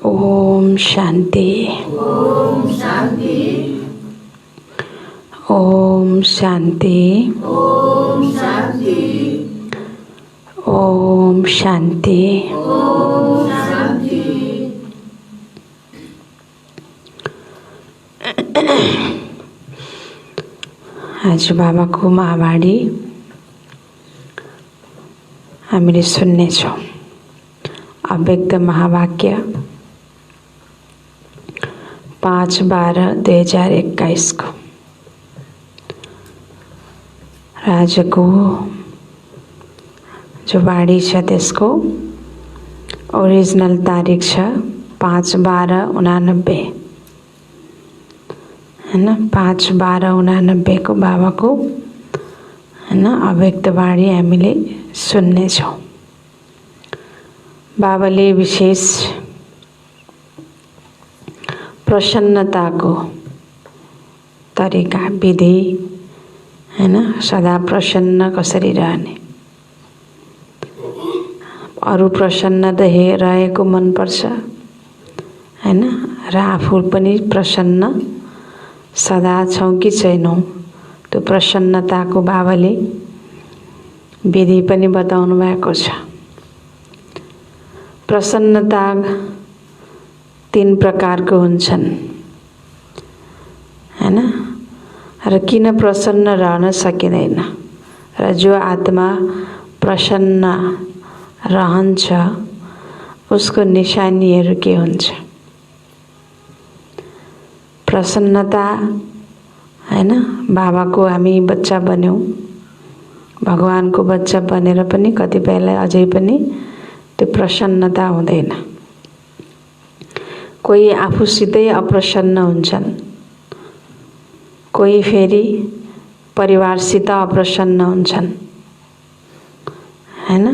ओम शांति। ओम शांति। ओम शांति। ओम शांति। ओम शांति। ओम शांति। आज बाबाको महावाणी हामीले सुन्नेछौँ। अव्यक्त महावाक्य 5/12/2021 को। आजको जो वाणी छ त्यसको ओरिजिनल तारिख छ 5/12/89 हैन। 5/12/89 को बाबाको हैन अव्यक्त वाणी हामीले सुन्नेछौँ। बाबाले विशेष प्रसन्नताको तरिका विधि हैन, सदा प्रसन्न कसरी रहने, अरू प्रसन्न रहेको मनपर्छ हैन, र आफू पनि प्रसन्न सदा छौँ कि छैनौँ, त्यो प्रसन्नताको बाबाले विधि पनि बताउनु भएको छ। प्रसन्नता 3 प्रकारको हुन्छन् हैन, र किन प्रसन्न रहन सकिँदैन, र जो आत्मा प्रसन्न रहन्छ उसको निशानीहरू के हुन्छ। प्रसन्नता हैन, बाबाको हामी बच्चा बन्यौँ, भगवानको बच्चा बनेर पनि कतिपयलाई अझै पनि त्यो प्रसन्नता हुँदैन। कोही आफूसितै अप्रसन्न हुन्छन्, कोही फेरि परिवारसित अप्रसन्न हुन्छन् हैन,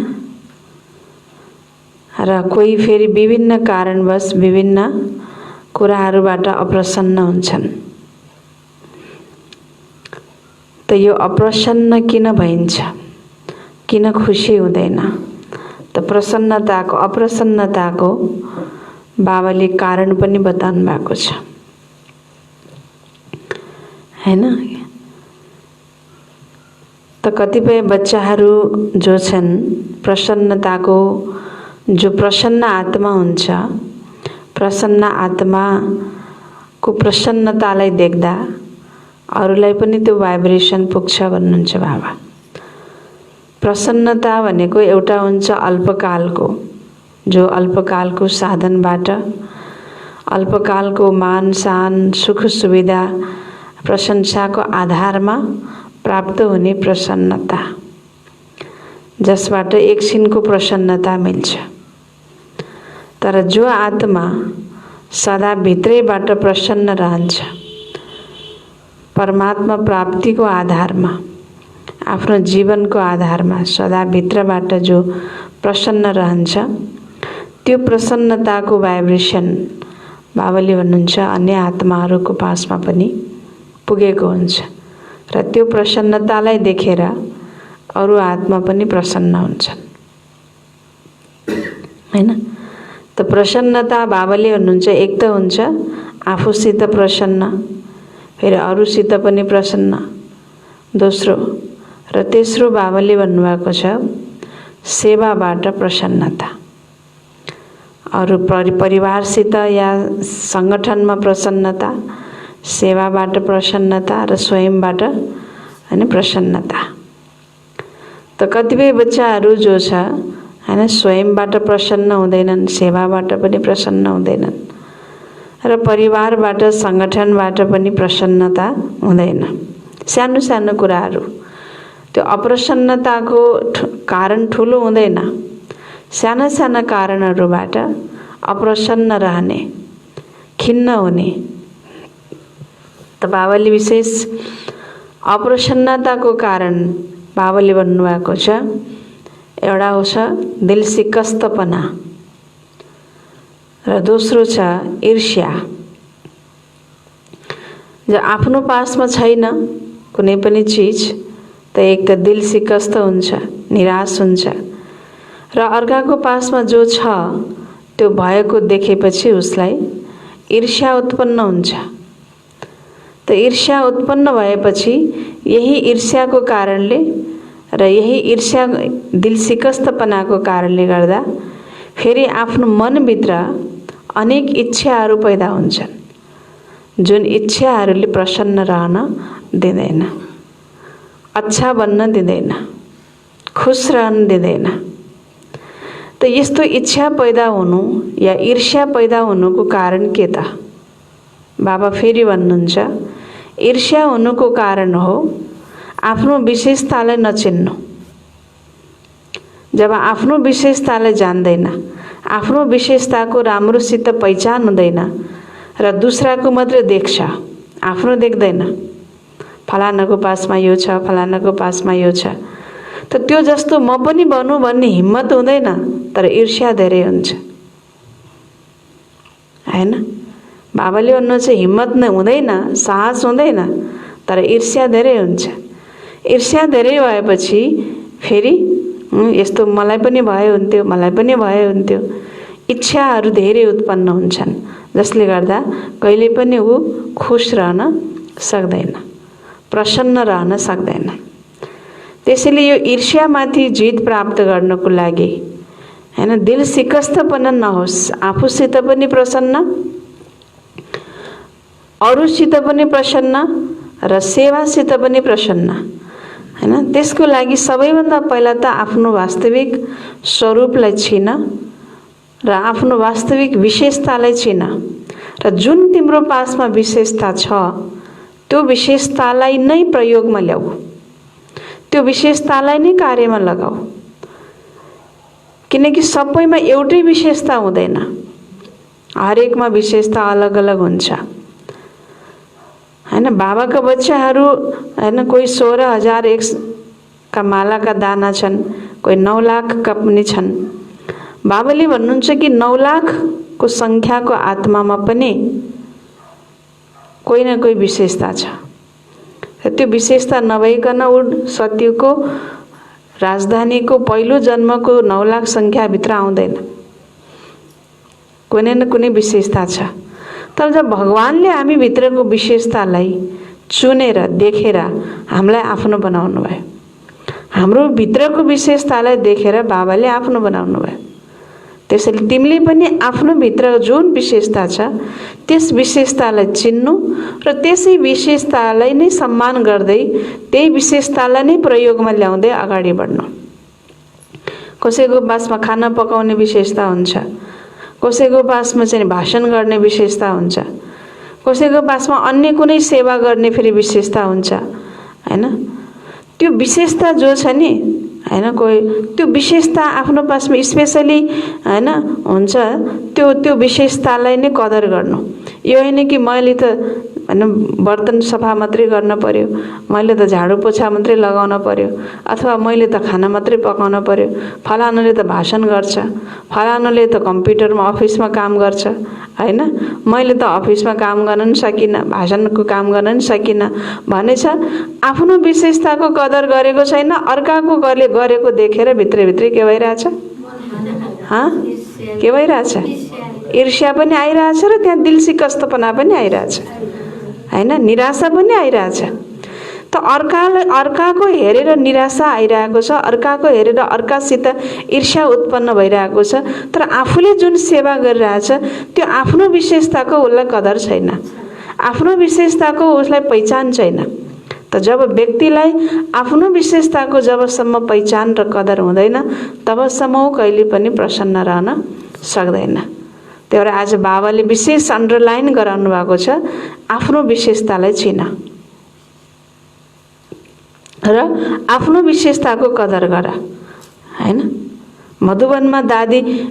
र कोही फेरि विभिन्न कारणवश विभिन्न कुराहरूबाट अप्रसन्न हुन्छन्। त यो अप्रसन्न किन भइन्छ, किन खुसी हुँदैन, त प्रसन्नताको अप्रसन्नताको बाबाले कारण पनि बताउनु भएको छ हैन। त कतिपय बच्चाहरू जो छन् प्रसन्नताको, जो प्रसन्न आत्मा हुन्छ, प्रसन्न आत्माको प्रसन्नतालाई देख्दा अरूलाई पनि त्यो भाइब्रेसन पुग्छ भन्नुहुन्छ बाबा। प्रसन्नता भनेको एउटा हुन्छ अल्पकालको, जो अल्पकालको साधनबाट अल्पकालको मान शान सुख सुविधा प्रशंसाको आधारमा प्राप्त हुने प्रसन्नता, जसबाट एकछिनको प्रसन्नता मिल्छ। तर जो आत्मा सदा भित्रैबाट प्रसन्न रहन्छ, परमात्मा प्राप्तिको आधारमा, आफ्नो जीवनको आधारमा सदा भित्रबाट जो प्रसन्न रहन्छ, त्यो प्रसन्नताको भाइब्रेसन बाबाले भन्नुहुन्छ अन्य आत्माहरूको पासमा पनि पुगेको हुन्छ, र त्यो प्रसन्नतालाई देखेर अरू आत्मा पनि प्रसन्न हुन्छन् हैन। त प्रसन्नता बाबाले भन्नुहुन्छ एक त हुन्छ आफूसित प्रसन्न, फेरि अरूसित पनि प्रसन्न, दोस्रो र तेस्रो बाबाले भन्नुभएको छ सेवाबाट प्रसन्नता। अरू परिवारसित या सङ्गठनमा प्रसन्नता, सेवाबाट प्रसन्नता र स्वयंबाट हैन प्रसन्नता। त कतिपय बच्चाहरू जो छ हैन स्वयंबाट प्रसन्न हुँदैनन्, सेवाबाट पनि प्रसन्न हुँदैनन्, र परिवारबाट सङ्गठनबाट पनि प्रसन्नता हुँदैन। सानो सानो कुराहरू, त्यो अप्रसन्नताको कारण ठुलो हुँदैन, साना साना कारणहरूबाट अप्रसन्न रहने, खिन्न हुने। त बाबाले विशेष अप्रसन्नताको कारण बाबाले भन्नुभएको छ एउटा हो छ दिल सिकस्तपना, र दोस्रो छ ईर्ष्या। जो आफ्नो पासमा छैन कुनै पनि चिज, त एक त दिल सिकस्त हुन्छ, निराश हुन्छ, र अर्काको पासमा जो छ त्यो भएको देखेपछि उसलाई ईर्ष्या उत्पन्न हुन्छ। त ईर्ष्या उत्पन्न भएपछि यही ईर्ष्याको कारणले र यही ईर्ष्या दिल सिकस्तपनाको कारणले गर्दा फेरि आफ्नो मनभित्र अनेक इच्छाहरू पैदा हुन्छन्, जुन इच्छाहरूले प्रसन्न रहन दिँदैन, अच्छा बन्न दिँदैन, खुश रहन दिँदैन। त यस्तो इच्छा पैदा हुनु या ईर्ष्या पैदा हुनुको कारण के त? बाबा फेरि भन्नुहुन्छ, ईर्ष्या हुनुको कारण हो आफ्नो विशेषतालाई नचिन्नु। जब आफ्नो विशेषतालाई जान्दैन, आफ्नो विशेषताको राम्रोसित पहिचान हुँदैन र दूसराको मात्रै देख्छ, आफ्नो देख्दैन। फलानाको पासमा यो छ, फलानाको पासमा यो छ, त त्यो जस्तो म पनि बनूँ भन्ने हिम्मत हुँदैन, तर ईर्ष्या धेरै हुन्छ, हैन? बाबाले भन्नुहुन्छ हिम्मत नै हुँदैन, साहस हुँदैन, तर ईर्ष्या धेरै हुन्छ। ईर्ष्या धेरै भएपछि फेरि यस्तो मलाई पनि भए हुन्थ्यो, मलाई पनि भए हुन्थ्यो, इच्छाहरू धेरै उत्पन्न हुन्छन्, जसले गर्दा कहिले पनि ऊ खुश रहन सक्दैन, प्रसन्न रहन सक्दैन। त्यसैले यो ईर्ष्यामाथि जित प्राप्त गर्नको लागि हैन, दिल सिकस्तपना नहोस्, आफूसित पनि प्रसन्न, अरूसित पनि प्रसन्न र सेवासित पनि प्रसन्न, हैन? त्यसको लागि सबैभन्दा पहिला त आफ्नो वास्तविक स्वरूपलाई छिन र आफ्नो वास्तविक विशेषतालाई छिन र जुन तिम्रो पासमा विशेषता छ त्यो विशेषतालाई नै प्रयोगमा ल्याऊ, त्यो विशेषतालाई नै कार्यमा लगाऊ। किनकि सबैमा एउटै विशेषता हुँदैन, हरेकमा विशेषता अलग अलग हुन्छ, हैन? बाबाका बच्चाहरू हैन, कोही 16,001 का मालाका दाना छन्, कोही 9 लाख का पनि छन्। बाबाले भन्नुहुन्छ कि 9 लाख को संख्याको आत्मामा पनि कोही न कोही विशेषता छ। त्यो विशेषता नभइकन ऊ सत्यको राजधानीको पहिलो जन्मको 9 लाख संख्याभित्र आउँदैन, कुनै न कुनै विशेषता छ। तर जब भगवानले हामी भित्रको विशेषतालाई चुनेर देखेर हामीलाई आफ्नो बनाउनु भयो, हाम्रो भित्रको विशेषतालाई देखेर बाबाले आफ्नो बनाउनु भयो। त्यसैले तिमीले पनि आफ्नो भित्र जुन विशेषता छ त्यस विशेषतालाई चिन्नु र त्यसै विशेषतालाई नै सम्मान गर्दै त्यही विशेषतालाई नै प्रयोगमा ल्याउँदै अगाडि बढ्नु। कसैको पासमा खाना पकाउने विशेषता हुन्छ, कसैको पासमा चाहिँ भाषण गर्ने विशेषता हुन्छ, कसैको पासमा अन्य कुनै सेवा गर्ने फेरि विशेषता हुन्छ, हैन? त्यो विशेषता जो छ नि, हैन, कोही त्यो विशेषता आफ्नो पासमा स्पेसली हैन हुन्छ, त्यो विशेषतालाई नै कदर गर्नु। यो होइन कि मैले त हैन बर्तन सफा मात्रै गर्न पर्यो, मैले त झाडु पोछा मात्रै लगाउन पर्यो, अथवा मैले त खाना मात्रै पकाउन पर्यो, फलानाले त भाषण गर्छ, फलानाले त कम्प्युटरमा अफिसमा काम गर्छ, हैन, मैले त अफिसमा काम गर्न नि सकिनँ, भाषणको काम गर्न नि सकिनँ भनेछ। आफ्नो विशेषताको कदर गरेको छैन, अर्काको गरेको देखेर भित्रभित्रै के भइरहेछ? के भइरहेछ? ईर्ष्या पनि आइरहेछ र त्यहाँ दिल सिकस्तपना पनि आइरहेछ, हैन, निराशा पनि आइरहेछ। त अर्काको हेरेर निराशा आइरहेको छ, अर्काको हेरेर अर्कासित ईर्ष्या उत्पन्न भइरहेको छ, तर आफूले जुन सेवा गरिरहेछ त्यो आफ्नो विशेषताको उसलाई कदर छैन, आफ्नो विशेषताको उसलाई पहिचान छैन। त जब व्यक्तिलाई आफ्नो विशेषताको जबसम्म पहिचान र कदर हुँदैन तबसम्म ऊ कहिले पनि प्रसन्न रहन सक्दैन। त्यही भएर आज बाबाले विशेष अन्डरलाइन गराउनु भएको छ, आफ्नो विशेषतालाई चिन र आफ्नो विशेषताको कदर गर, हैन? मधुवनमा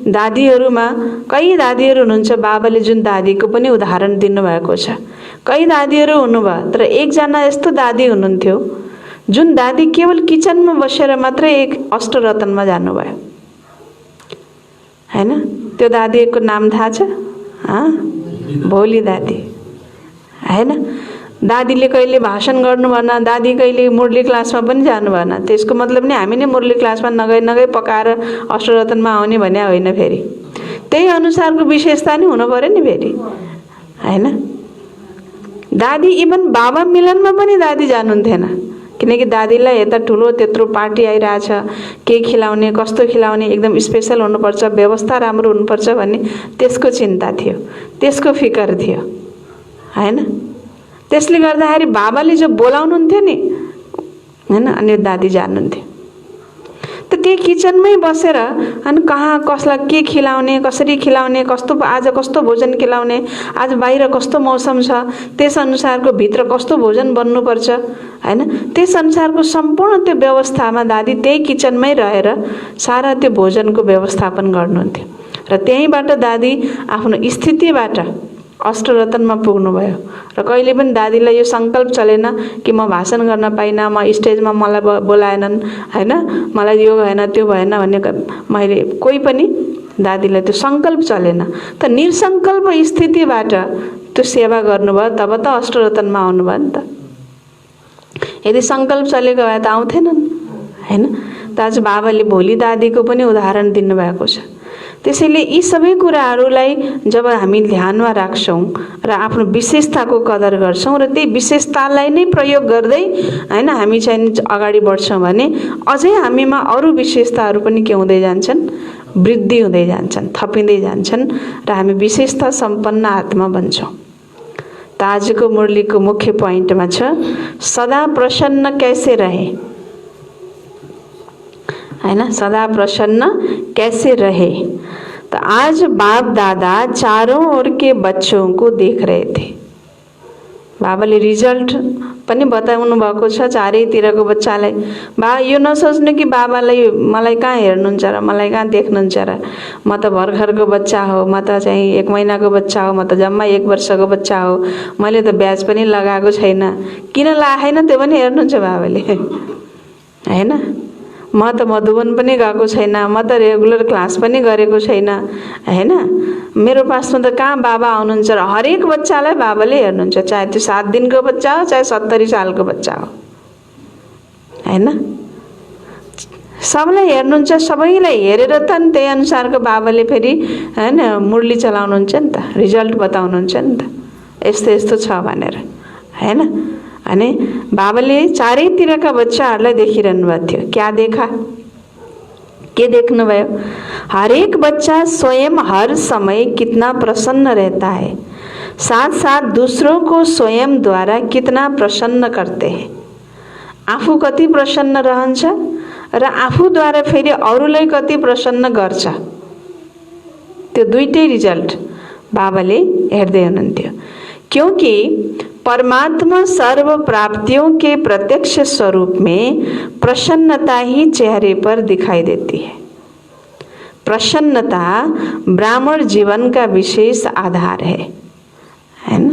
दादीहरूमा कई दादीहरू हुनुहुन्छ, बाबाले जुन दादीको पनि उदाहरण दिनुभएको छ। कई दादीहरू हुनुभयो, तर एकजना यस्तो दादी हुनुहुन्थ्यो जुन दादी केवल किचनमा बसेर मात्रै एक अष्टरत्नमा जानुभयो, हैन? त्यो दादीको नाम थाहा छ? भोली दादी, हैन? दादीले कहिले भाषण गर्नु भएन, दादी कहिले मुरली क्लासमा पनि जानु भएन। त्यसको मतलब नि हामी नै मुरली क्लासमा नगई पकाएर अष्टरत्नमा आउने भन्ने होइन। फेरि त्यही अनुसारको विशेषता नि हुनु पर्यो नि फेरि, हैन? दादी इभन बाबा मिलनमा पनि दादी जानुहुन्थेन, किनकि दादीलाई यता ठुलो त्यत्रो पार्टी आइरहेछ, के खिलाउने, कस्तो खिलाउने, एकदम स्पेसल हुनुपर्छ, व्यवस्था राम्रो हुनुपर्छ भन्ने त्यसको चिन्ता थियो, त्यसको फिकर थियो, हैन? त्यसले गर्दाखेरि बाबाले जो बोलाउनुहुन्थ्यो नि, हैन, अनि दादी जानुहुन्थ्यो। त त्यही किचनमै बसेर अनि कहाँ कसलाई के खिलाउने, कसरी खिलाउने, कस्तो आज कस्तो भोजन खिलाउने, आज बाहिर कस्तो मौसम छ, त्यस अनुसारको भित्र कस्तो भोजन बन्नुपर्छ, हैन? त्यस अनुसारको सम्पूर्ण त्यो व्यवस्थामा दादी त्यही किचनमै रहेर सारा त्यो भोजनको व्यवस्थापन गर्नुहुन्थ्यो। र त्यहीँबाट दादी आफ्नो स्थितिबाट अष्टरत्नमा पुग्नुभयो। र कहिले पनि दादीलाई यो सङ्कल्प चलेन कि म भाषण गर्न पाइनँ, म स्टेजमा मलाई बोलाएनन्, हैन, मलाई यो भएन त्यो भएन भन्ने मैले कोही पनि दादीलाई त्यो सङ्कल्प चलेन। त निसङ्कल्प स्थितिबाट त्यो सेवा गर्नुभयो, तब त अष्टरत्नमा आउनुभयो नि त। यदि सङ्कल्प चलेको भए त आउँथेनन्, हैन? त आज बाबाले भोलि दादीको पनि उदाहरण दिनुभएको छ। त्यसैले यी सबै कुराहरूलाई जब हामी ध्यानमा राख्छौँ र आफ्नो विशेषताको कदर गर्छौँ र त्यही विशेषतालाई नै प्रयोग गर्दै, हैन, हामी चाहिँ अगाडि बढ्छौँ भने अझै हामीमा अरू विशेषताहरू पनि के हुँदै जान्छन्, वृद्धि हुँदै जान्छन्, थपिँदै जान्छन् र हामी विशेषता सम्पन्न आत्मा बन्छौँ। त आजको मुरलीको मुख्य पोइन्टमा छ, सदा प्रसन्न कैसे रहे, है ना? सदा प्रसन्न कैसे रहे। तो आज बाप दादा चारों ओर के बच्चों को देख रहे थे। बाबाले रिजल्ट पनि बताउनु भएको छ चारैतिरको बच्चालाई। बा यो नसोच्नु कि बाबालाई मलाई कहाँ हेर्नुहुन्छ र मलाई कहाँ देख्नुहुन्छ र, म त भर्खरको बच्चा हो, म त चाहिँ 1 महिनाको बच्चा हो, म त जम्मा 1 वर्षको बच्चा हो, मैले त ब्याज पनि लगाएको छैन, किन लागेन त्यो पनि हेर्नुहुन्छ बाबाले, हैन? म त मधुबन पनि गएको छैन, म त रेगुलर क्लास पनि गरेको छैन, हैन? मेरो पासमा त कहाँ बाबा आउनुहुन्छ र हरेक बच्चालाई बाबाले हेर्नुहुन्छ, चाहे त्यो 7 दिनको बच्चा हो, चाहे 70 सालको बच्चा हो, हैन? सबलाई हेर्नुहुन्छ, सबैलाई हेरेर त नि त्यही अनुसारको बाबाले फेरि, हैन, मुरली चलाउनुहुन्छ नि त, रिजल्ट बताउनुहुन्छ नि त, यस्तो यस्तो छ भनेर, हैन? अनि बाबाले चारैतिरका बच्चाहरूलाई देखिरहनु भएको थियो। क्या देखा, के देख्नुभयो? हरेक बच्चा स्वयं हर समय कितना प्रसन्न रहता है, साथ साथ दूसरों को स्वयं द्वारा कितना प्रसन्न करते हैं। आफू कति प्रसन्न रहन्छ र आफूद्वारा फेरि अरूलाई कति प्रसन्न गर्छ, त्यो दुईटै रिजल्ट बाबाले हेर्दै हुनुहुन्थ्यो। क्योंकि परमात्मा सर्व प्राप्तियों के प्रत्यक्ष स्वरूप में प्रसन्नता ही चेहरे पर दिखाई देती है। प्रसन्नता ब्राह्मण जीवन का विशेष आधार है, हैन?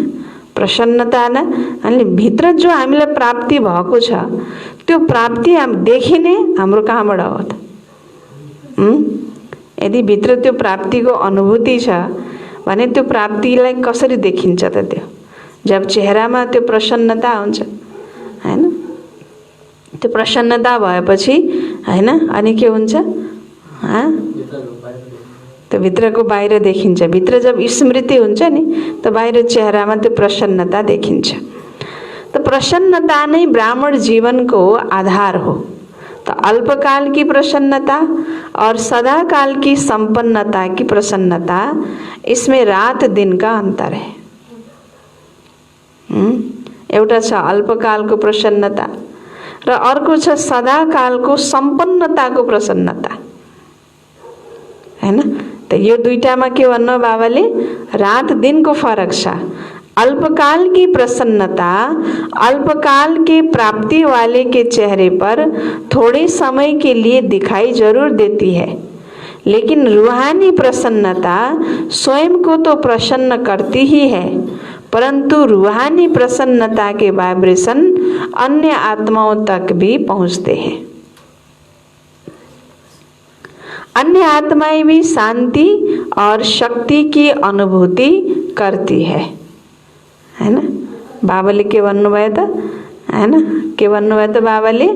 प्रसन्नता न अनि भित्र जो हामीलाई प्राप्ति भएको छ, त्यो प्राप्ति हामी देखिने हाम्रो कहाँबाट हो त? यदि भित्र त्यो प्राप्तिको अनुभूति छ भने त्यो प्राप्तिलाई कसरी देखिन्छ त? त्यो जब चेहरामा त्यो प्रसन्नता हुन्छ, हैन? त्यो प्रसन्नता भएपछि, हैन, अनि के हुन्छ? त्यो भित्रको बाहिर देखिन्छ। भित्र जब स्मृति हुन्छ नि, त बाहिर चेहरामा त्यो प्रसन्नता देखिन्छ। त प्रसन्नता नै ब्राह्मण जीवनको आधार हो। तो अल्पकाल की प्रसन्नता और सदा काल की संपन्नता की प्रसन्नता, इसमें रात दिन का अंतर है। एउटा छ अल्पकालको प्रसन्नता र अर्को छ सदाकालको सम्पन्नताको प्रसन्नता, हैन? त यो दुईटामा के भन्नु बाबाले? रात दिनको फरक छ। अल्पकाल की प्रसन्नता अल्पकाल के प्राप्ति वाले के चेहरे पर थोड़े समय के लिए दिखाई जरूर देती है, लेकिन रूहानी प्रसन्नता स्वयं को तो प्रसन्न करती ही है, परंतु रूहानी प्रसन्नता के वाइब्रेशन अन्य आत्माओं तक भी पहुंचते हैं। अन्य आत्माएं भी शांति और शक्ति की अनुभूति करती है ना? बाबाले के भन्नुभयो त, हैन? के भन्नुभयो त बाबाले?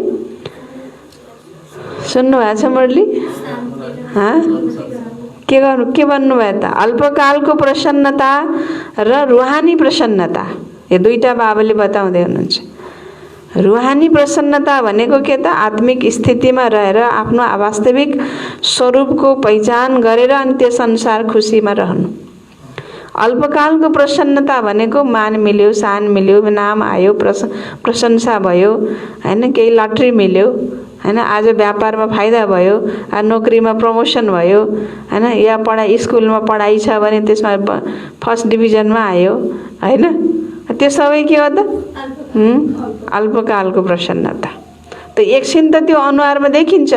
सुन्नु भएको छ मुरली? के के भन्नुभयो त? अल्पकालको प्रसन्नता र रुहानी प्रसन्नता, यो दुईटा बाबाले बताउँदै हुनुहुन्छ। रुहानी प्रसन्नता भनेको के त? आत्मिक स्थितिमा रहेर आफ्नो वास्तविक स्वरूपको पहिचान गरेर अनि त्यस अनुसार खुसीमा रहनु। अल्पकालको प्रसन्नता भनेको मान मिल्यो, सान मिल्यो, नाम आयो, प्रशंसा भयो, हैन, केही लटरी मिल्यो, हैन, आज व्यापारमा फाइदा भयो, नोकरीमा प्रमोसन भयो, हैन, या पढाइ स्कुलमा पढाइ छ भने त्यसमा फर्स्ट डिभिजनमा आयो, हैन, त्यो सबै के हो त? अल्पकालको प्रसन्नता। त एकछिन त त्यो अनुहारमा देखिन्छ,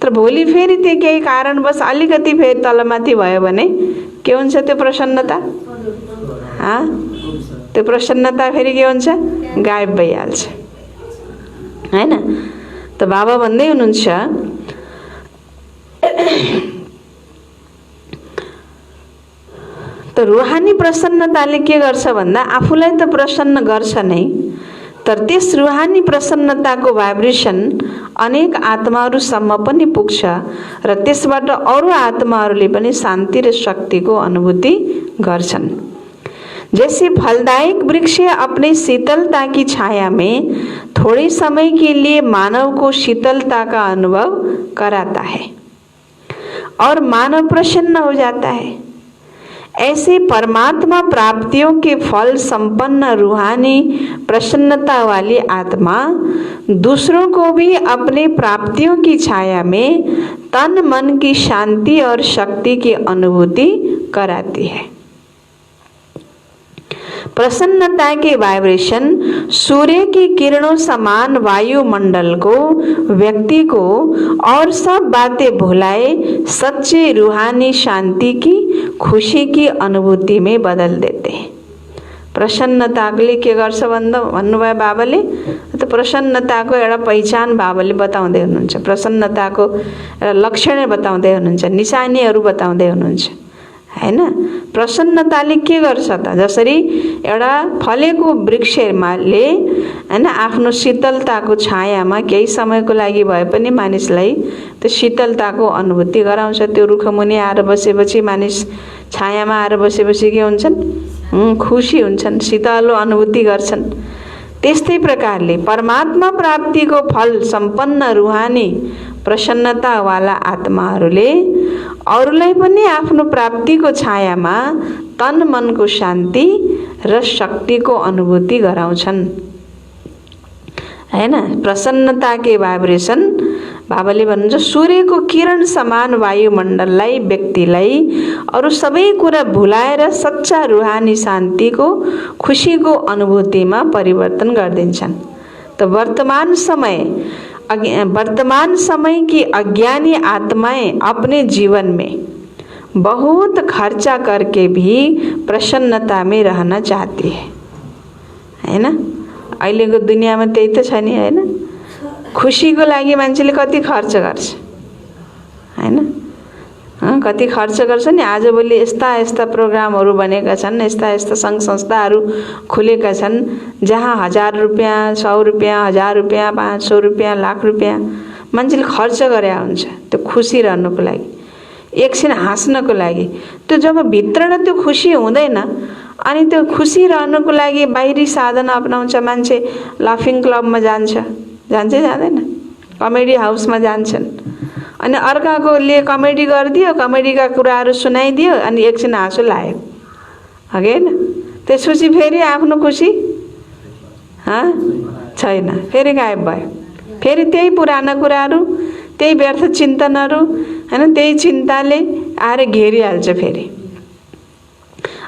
तर भोलि फेरि त्यो केही कारणवश अलिकति फेरि तलमाथि भयो भने के हुन्छ त्यो प्रसन्नता? त्यो प्रसन्नता फेरि के हुन्छ? गायब भइहाल्छ, हैन? त बाबा भन्दै हुनुहुन्छ त रुहानी प्रसन्नताले के गर्छ भन्दा आफूलाई त प्रसन्न गर्छ नै, तर त्यस रुहानी प्रसन्नताको भाइब्रेसन अनेक आत्माहरूसम्म पनि पुग्छ र त्यसबाट अरू आत्माहरूले पनि शान्ति र शक्तिको अनुभूति गर्छन्। जैसे फलदायक वृक्ष अपने शीतलता की छाया में थोड़े समय के लिए मानव को शीतलता का अनुभव कराता है और मानव प्रसन्न हो जाता है, ऐसे परमात्मा प्राप्तियों के फल संपन्न रूहानी प्रसन्नता वाली आत्मा दूसरों को भी अपने प्राप्तियों की छाया में तन मन की शांति और शक्ति की अनुभूति कराती है। प्रसन्नता के वाइब्रेशन सूर्य की किरणों समान वायुमंडल को, व्यक्ति को और सब बातें भुलाए सच्चे रूहानी शांति की, खुशी की अनुभूति में बदल देते हैं। प्रसन्नताले के गर्छ भन्नुभयो बाबाले? त प्रसन्नताको एउटा पहिचान बाबाले बताउँदै हुनुहुन्छ, प्रसन्नताको एउटा लक्षण बताउँदै हुनुहुन्छ, निशानीहरू बताउँदै हुनुहुन्छ, हैन? प्रसन्नताले के गर्छ त? जसरी एउटा फलेको वृक्षले, हैन, आफ्नो शीतलताको छायामा केही समयको लागि भए पनि मानिसलाई त्यो शीतलताको अनुभूति गराउँछ। त्यो रुखमुनि आएर बसेपछि मानिस छायामा आएर बसेपछि के हुन्छन्? खुसी हुन्छन्, शीतलो अनुभूति गर्छन्। त्यस्तै प्रकारले परमात्मा प्राप्तिको फल सम्पन्न रुहानी प्रसन्नतावाला आत्माहरूले अरूलाई पनि आफ्नो प्राप्तिको छायामा तन मनको शान्ति र शक्तिको अनुभूति गराउँछन्, हैन? प्रसन्नता के भाइब्रेसन बाबाले भन्नुहुन्छ सूर्यको किरण समान वायुमण्डललाई, व्यक्तिलाई अरू सबै कुरा भुलाएर सच्चा रुहानी शान्तिको, खुशीको अनुभूतिमा परिवर्तन गरिदिन्छन्। तो वर्तमान समय की अज्ञानी आत्माएं अपने जीवन में बहुत खर्चा करके भी प्रसन्नता में रहना चाहती है ना? अहिलेको दुनियाँमा त्यही त छ नि, हैन? खुसीको लागि मान्छेले कति खर्च गर्छ, हैन? कति खर्च गर्छ नि। आजभोलि यस्ता यस्ता प्रोग्रामहरू बनेका छन्, यस्ता यस्ता सङ्घ संस्थाहरू खुलेका छन् जहाँ 1000 रुपैयाँ, 100 रुपैयाँ, 1000 रुपैयाँ, 500 रुपैयाँ, लाख रुपैयाँ मान्छेले खर्च गरे हुन्छ त्यो खुसी रहनुको लागि, एकछिन हाँस्नको लागि। त्यो जब भित्रबाट त्यो खुसी हुँदैन अनि त्यो खुसी रहनुको लागि बाहिरी साधन अपनाउँछ मान्छे। लाफिङ क्लबमा जान्छै जाँदैन? कमेडी हाउसमा जान्छन् अनि अर्काकोले कमेडी गरिदियो, कमेडीका कुराहरू सुनाइदियो अनि एकछिन हाँसो लाग्यो, हैन? त्यसपछि फेरि आफ्नो खुसी छैन, फेरि गायब भयो। फेरि त्यही पुराना कुराहरू, त्यही व्यर्थ चिन्तनहरू, हैन? त्यही चिन्ताले आएर घेरिहाल्छ। फेरि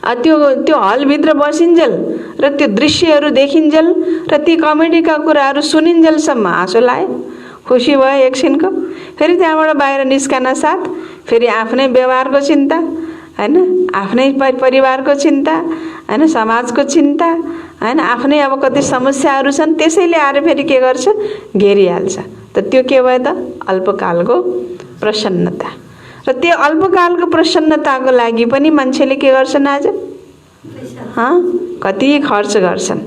त्यो हलभित्र बसिन्जेल र त्यो दृश्यहरू देखिन्जेल र ती कमेडीका कुराहरू सुनिन्जेलसम्म हाँसो लाग्यो, खुसी भयो एकछिनको। फेरि त्यहाँबाट बाहिर निस्कन साथ फेरि आफ्नै व्यवहारको चिन्ता, हैन? आफ्नै परिवारको चिन्ता, हैन? समाजको चिन्ता, हैन? आफ्नै अब कति समस्याहरू छन्, त्यसैले आएर फेरि के गर्छ? घेरिहाल्छ। त त्यो के भयो त? अल्पकालको प्रसन्नता। र त्यो अल्पकालको प्रसन्नताको लागि पनि मान्छेले के गर्छन् आज? कति खर्च गर्छन्।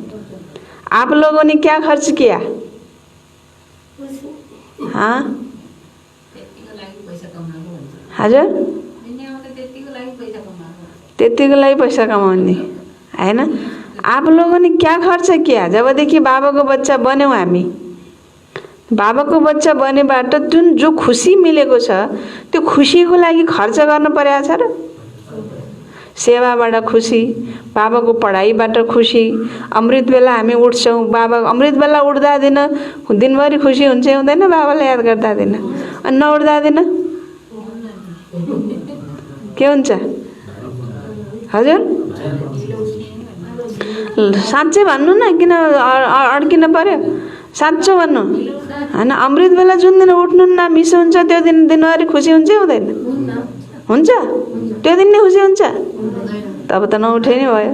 आप लोगों ने क्या खर्च किया? हजुर त्यतिको लागि पैसा कमाउने हैन। आप लोगों ने क्या खर्च किया जबदेखि बाबाको बच्चा बन्यौँ हामी। बाबाको बच्चा बनेबाट जुन जो खुसी मिलेको छ त्यो खुसीको लागि खर्च गर्न परेको छ र। सेवाबाट खुसी, बाबाको पढाइबाट खुसी, अमृत बेला हामी उठ्छौँ, बाबा अमृत बेला उठ्दा दिन दिनभरि खुसी हुन्छ हुँदैन बाबालाई याद गर्दा दिन, अनि नउठ्दा दिन के हुन्छ हजुर? साँच्चै भन्नु न, किन अड्किन पर्यो? साँचो भन्नु हैन। अमृत बेला जुन दिन उठ्नुहुन्न मिसो हुन्छ त्यो दिन दिनभरि खुसी हुन्छ हुँदैन? हुन्छ, त्यो दिन नै खुसी हुन्छ। तब त नउठे नि भयो।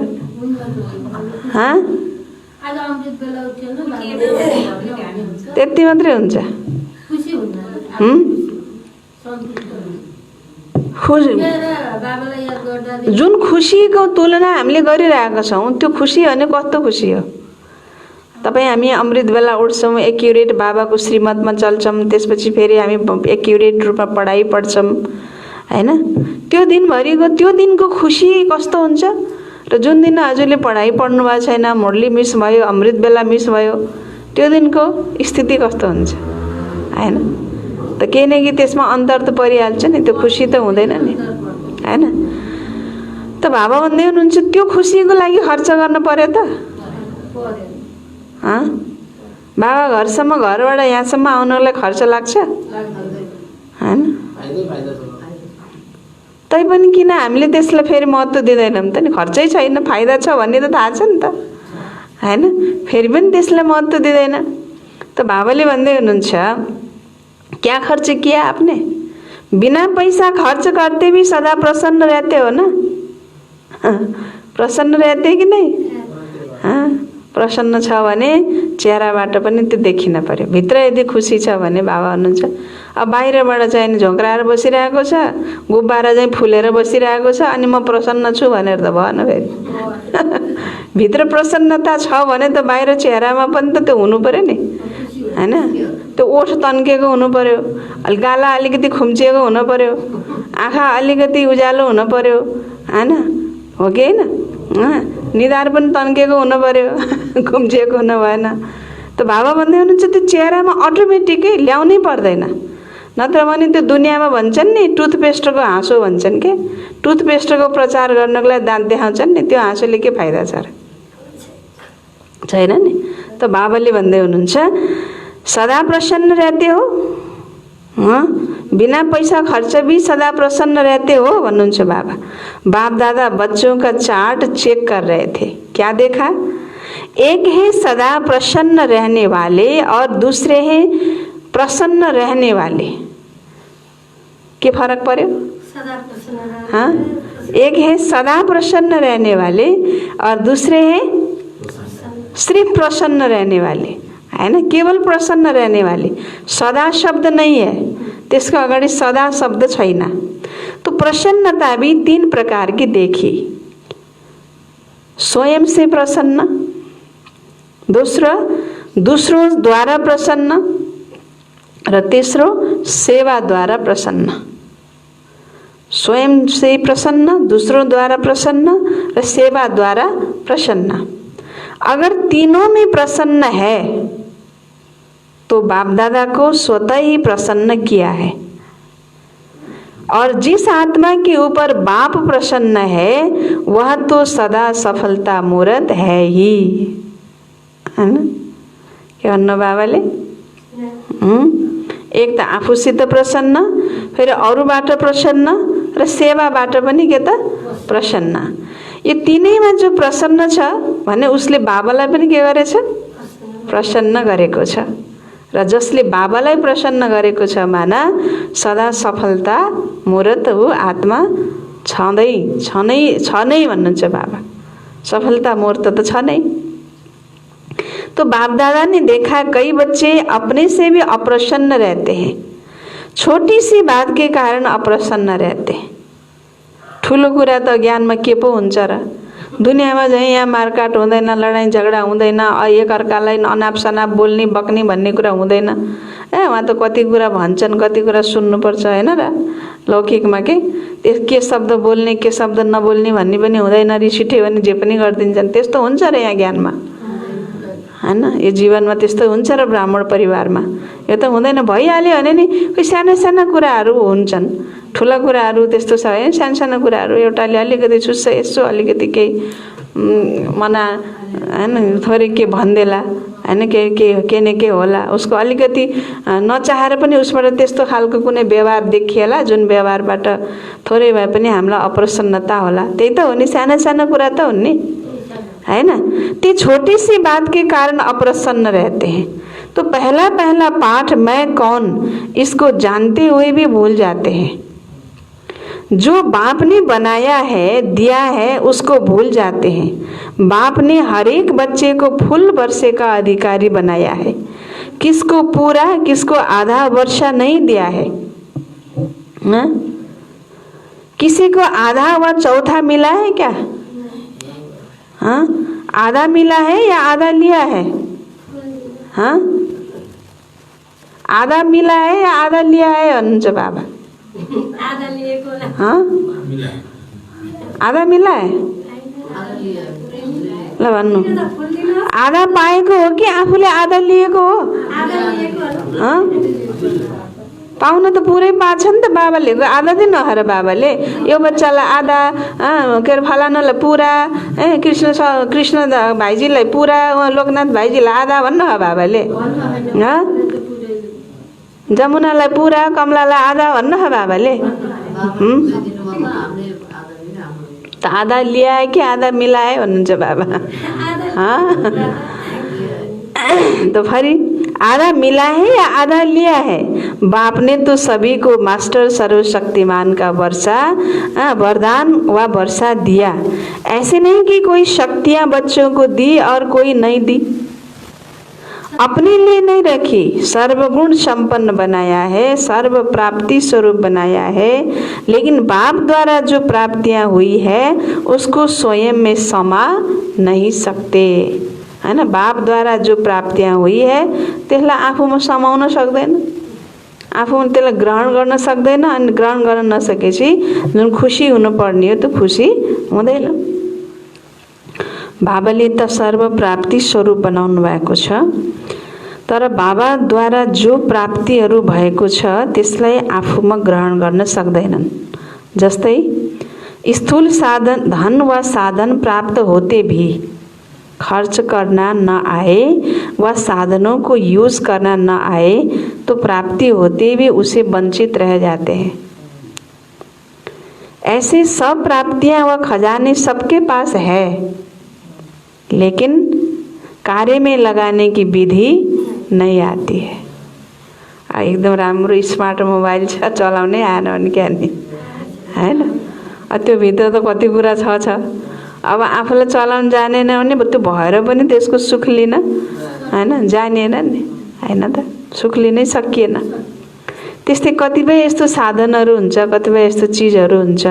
त्यति मात्रै हुन्छ। जुन खुसीको तुलना हामीले गरिरहेका छौँ त्यो खुसी भने कस्तो खुसी हो? तपाईँ हामी अमृत बेला उठ्छौँ, एक्युरेट बाबाको श्रीमतमा चल्छौँ, त्यसपछि फेरि हामी एक्युरेट रूपमा पढाइ पढ्छौँ हैन। त्यो दिनभरिको त्यो दिनको खुसी कस्तो हुन्छ र जुन दिन हजुरले पढाइ पढ्नु भएको छैन, मुरली मिस भयो, अमृत बेला मिस भयो, त्यो दिनको स्थिति कस्तो हुन्छ हैन? त केही न केही त्यसमा अन्तर त परिहाल्छ नि, त्यो खुसी त हुँदैन नि हैन। त बाबा भन्दै हुनुहुन्छ त्यो खुसीको लागि खर्च गर्न पर्यो त। बाबा घरसम्म, घरबाट यहाँसम्म आउनलाई खर्च लाग्छ हैन? तैपनि किन हामीले त्यसलाई फेरि महत्त्व दिँदैनौँ त नि? खर्चै छैन, फाइदा छ भन्ने त थाहा छ नि त हैन? फेरि पनि त्यसलाई महत्त्व दिँदैन। त बाबाले भन्दै हुनुहुन्छ क्या खर्च किया आपने? बिना पैसा खर्च करते भी सदा प्रसन्न रहते हो ना? प्रसन्न रहते कि नहीं? प्रसन्न छ भने चेहराबाट पनि त्यो देखिन पर्यो। भित्र यदि खुसी छ भने बाबा भन्नुहुन्छ अब बाहिरबाट चाहिँ नि झोक्राएर बसिरहेको छ, गुब्बारा चाहिँ फुलेर बसिरहेको छ, अनि म प्रसन्न छु भनेर त भएन फेरि। भित्र प्रसन्नता छ भने त बाहिर चेहरामा पनि त त्यो हुनु पर्यो नि हैन? त्यो ओठ तन्केको हुनु पर्यो, गाला अलिकति खुम्चिएको हुनु पर्यो, आँखा अलिकति उज्यालो हुनु पर्यो हैन? हो कि हैन? निधार पनि तन्केको हुनु पर्यो, खुम्चिएको हुनु भएन। त बाबा भन्दै हुनुहुन्छ त्यो चेहरामा अटोमेटिकै ल्याउनै पर्दैन। नत्र भने त्यो दुनियाँमा भन्छन् नि टुथपेस्टको हाँसो भन्छन् के, टुथपेस्टको प्रचार गर्नको लागि दाँत देखाउँछन् नि, त्यो हाँसोले के फाइदा छ र? छैन नि। त बाबाले भन्दै हुनुहुन्छ सदा प्रसन्न रहते हो, बिना पैसा खर्च भी सदा प्रसन्न रहते हो भन्नुहुन्छ बाबा। बाप दादा बच्चों का चार्ट चेक कर रहे थे, क्या देखा? एक है सदा प्रसन्न रहने वाले और दूसरे हैं प्रसन्न रहने वाले। के फरक पर्यो? हाँ, एक है सदा प्रसन्न रहने वाले और दूसरे हैं सिर्फ प्रसन्न रहने वाले हैन? केवल प्रसन्न रहने वाले। सदा शब्द नहीं है, त्यसको अगाडि सदा शब्द छैन। तो प्रसन्नता भी 3 प्रकार की देखी। स्वयं से प्रसन्न, दूसरों द्वारा प्रसन्न र तेस्रो सेवा द्वारा प्रसन्न। स्वयं से प्रसन्न, दूसरों द्वारा प्रसन्न र सेवा द्वारा प्रसन्न। अगर तीनों में प्रसन्न है तो बाप दादा को स्वतः ही प्रसन्न किया है, और जिस आत्मा के ऊपर बाप प्रसन्न है वह तो सदा सफलता मूर्त है ही, है ना? के भन्नु बाबाले? एक त आफूसित प्रसन्न, फेरि अरूबाट प्रसन्न र सेवाबाट पनि के त प्रसन्न। यो तीनैमा जो प्रसन्न छ भने उसले बाबालाई पनि के गरेछ? प्रसन्न गरेको छ। र जसले बाबालाई प्रसन्न गरेको छ माना सदा सफलता मूर्त हो, आत्मा छ नै भन्नुहुन्छ बाबा। सफलता मूर्त तो छ नहीं। तो बाप दादा ने देखा कई बच्चे अपने से भी अप्रसन्न रहते हैं, छोटी सी बात के कारण अप्रसन्न रहते हैं। ठुलो कुरा त ज्ञानमा के पो हुन्छ र? दुनियाँमा चाहिँ यहाँ मारकाट हुँदैन, लडाईँ झगडा हुँदैन, एकअर्कालाई अनाप शनाप बोल्ने बक्ने भन्ने कुरा हुँदैन। उहाँ त कति कुरा भन्छन्, कति कुरा सुन्नुपर्छ हैन र लौकिकमा के के शब्द बोल्ने के शब्द नबोल्ने भन्ने पनि हुँदैन, रिस उठ्यो भने जे पनि गरिदिन्छन्। त्यस्तो हुन्छ र यहाँ ज्ञानमा, हैन? यो जीवनमा त्यस्तो हुन्छ र ब्राह्मण परिवारमा यो त हुँदैन। भइहाल्यो भने नि कोही साना साना कुराहरू हुन्छन्, ठुला कुराहरू त्यस्तो छ है। सानो सानो कुराहरू एउटाले अलिकति छुस्छ, यसो अलिकति केही मना हैन, थोरै के भनिदेला हैन, के न के होला, उसको अलिकति नचाहेर पनि उसबाट त्यस्तो खालको कुनै व्यवहार देखिएला जुन व्यवहारबाट थोरै भए पनि हामीलाई अप्रसन्नता होला। त्यही त हो नि, साना साना कुरा त हुन् नि, है ना? ती छोटी सी बात के कारण अप्रसन्न रहते हैं। तो पहला पहला पाठ मैं कौन, इसको जानते हुए भी भूल जाते हैं। जो बाप ने बनाया है, दिया है, उसको भूल जाते हैं। बाप ने हर एक बच्चे को फुल वर्षे का अधिकारी बनाया है, किसको पूरा किसको आधा वर्षा नहीं दिया है ना? किसी को आधा व चौथा मिला है क्या? हाँ, आधा मिला है या आधा लिया है? हाँ, आधा मिला है या आधा लिया है भन्नुहुन्छ बाबा? आधा लिएको होला। हाँ, आधा मिला है? ल भन्नु, आधा पाएको हो कि आफूले आधा लिएको हो? आधा लिएको होला। हाँ, पाउन त पुरै पाछ नि त बाबाले, आधा दिन नहर बाबाले यो बच्चालाई आधा, के अरे फलानालाई पुरा, कृष्ण भाइजीलाई पुरा, लोकनाथ भाइजीलाई आधा भन्नु हो बाबाले, जमुनालाई पुरा, कमलालाई आधा भन्नु हो बाबाले। त आधा लिया है कि आधा मिला है भन्नुहुन्छ बाबा? हाँ, तो फिर आधा मिला है या आधा लिया है? बाप ने तो सभी को मास्टर सर्वशक्तिमान का वरदान व वर्षा दिया। ऐसे नहीं कि कोई शक्तियां बच्चों को दी और कोई नहीं दी, अपने लिए नहीं रखी। सर्वगुण संपन्न बनाया है, सर्व प्राप्ति स्वरूप बनाया है, लेकिन बाप द्वारा जो प्राप्तियां हुई है उसको स्वयं में समा नहीं सकते, है ना? बाप द्वारा जो प्राप्तियां हुई है त्यसलाई आफूमा समाउन सक्दैन, आफूमा त्यसलाई ग्रहण गर्न सक्दैन। अनि ग्रहण गर्न नसकेपछि जुन खुसी हुनुपर्ने हो त्यो खुसी हुँदैन। बाबाले त सर्व प्राप्ति स्वरूप बनाउनु भएको छ, तर बाबाद्वारा जो प्राप्तिहरू भएको छ त्यसलाई आफूमा ग्रहण गर्न सक्दैनन्। जस्तै स्थूल साधन, धन व साधन प्राप्त होते भी खर्च करना न आए व साधनों को यूज करना न आए तो प्राप्ति होते भी उसे वंचित रह जाते हैं। ऐसे सब प्राप्तियां व खजाने सबके पास है, लेकिन कार्य में लगाने की विधि नहीं आती है। एकदम राम्रो स्मार्ट मोबाइल छ, चलाउनै आएन भने क्या नि, हैन? त्यो भित्र त कति कुरा छ। अब आफूलाई चलाउन जानेन भने त्यो भएर पनि त्यसको सुख लिन, हैन, जानिएन नि, हैन त? सुख लिनै सकिएन। त्यस्तै कतिपय यस्तो साधनहरू हुन्छ, कतिपय यस्तो चिजहरू हुन्छ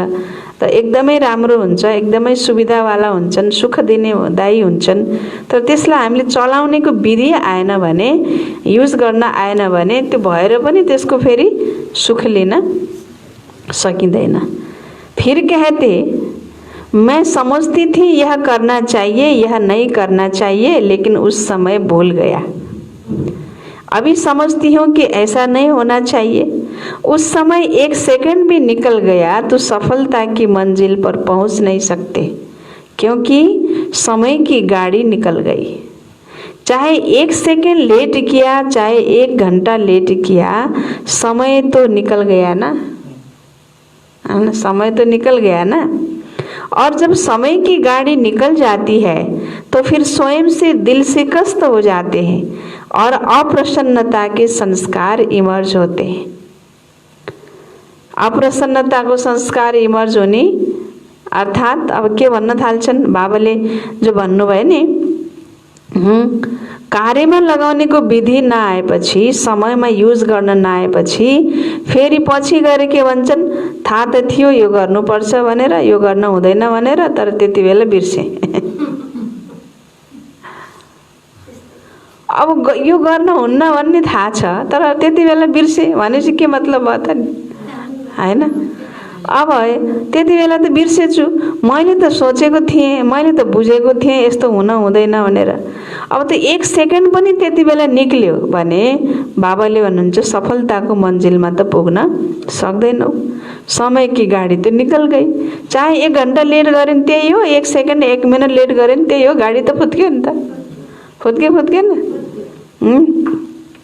त एकदमै राम्रो हुन्छ, एकदमै सुविधावाला हुन्छन्, सुख दिने दायी हुन्छन्, तर त्यसलाई हामीले चलाउनेको विधि आएन भने, युज गर्न आएन भने त्यो भएर पनि त्यसको फेरि सुख लिन सकिँदैन। फिर कहते, मैं समझती थी यह करना चाहिए, यह नहीं करना चाहिए, लेकिन उस समय भूल गया। अभी समझती हूँ कि ऐसा नहीं होना चाहिए। उस समय एक सेकंड भी निकल गया तो सफलता की मंजिल पर पहुँच नहीं सकते, क्योंकि समय की गाड़ी निकल गई। चाहे एक सेकंड लेट किया, चाहे 1 घंटा लेट किया, समय तो निकल गया ना, समय तो निकल गया ना। और जब समय की गाड़ी निकल जाती है तो फिर स्वयं से दिल से कष्ट हो जाते हैं और अप्रसन्नता के संस्कार इमर्ज होते हैं। अप्रसन्नता को संस्कार इमर्ज होने अर्थात अब के भन्न थाल्छन् बाबाले जो भन्नुभयो नि, कार्यमा लगाउनेको विधि नआएपछि, समयमा युज गर्न नआएपछि फेरि पछि गएर के भन्छन्, थाहा त थियो यो गर्नुपर्छ भनेर, यो गर्न हुँदैन भनेर, तर त्यति बेला बिर्से। अब यो गर्न हुन्न भन्ने थाहा छ तर त्यति बेला बिर्से भनेपछि के मतलब भयो त नि, हैन? अब त्यति बेला त बिर्सेछु, मैले त सोचेको थिएँ, मैले त बुझेको थिएँ यस्तो हुन हुँदैन भनेर। अब त 1 सेकेन्ड पनि त्यति बेला निक्ल्यो भने बाबाले भन्नुहुन्छ सफलताको मन्जिलमा त पुग्न सक्दैनौ। समय की गाडी त निकल गई। चाहे 1 घन्टा लेट गरे नि त्यही हो, 1 सेकेन्ड 1 मिनट लेट गरे नि त्यही हो, गाडी त फुत्क्यो नि त, फुत्केन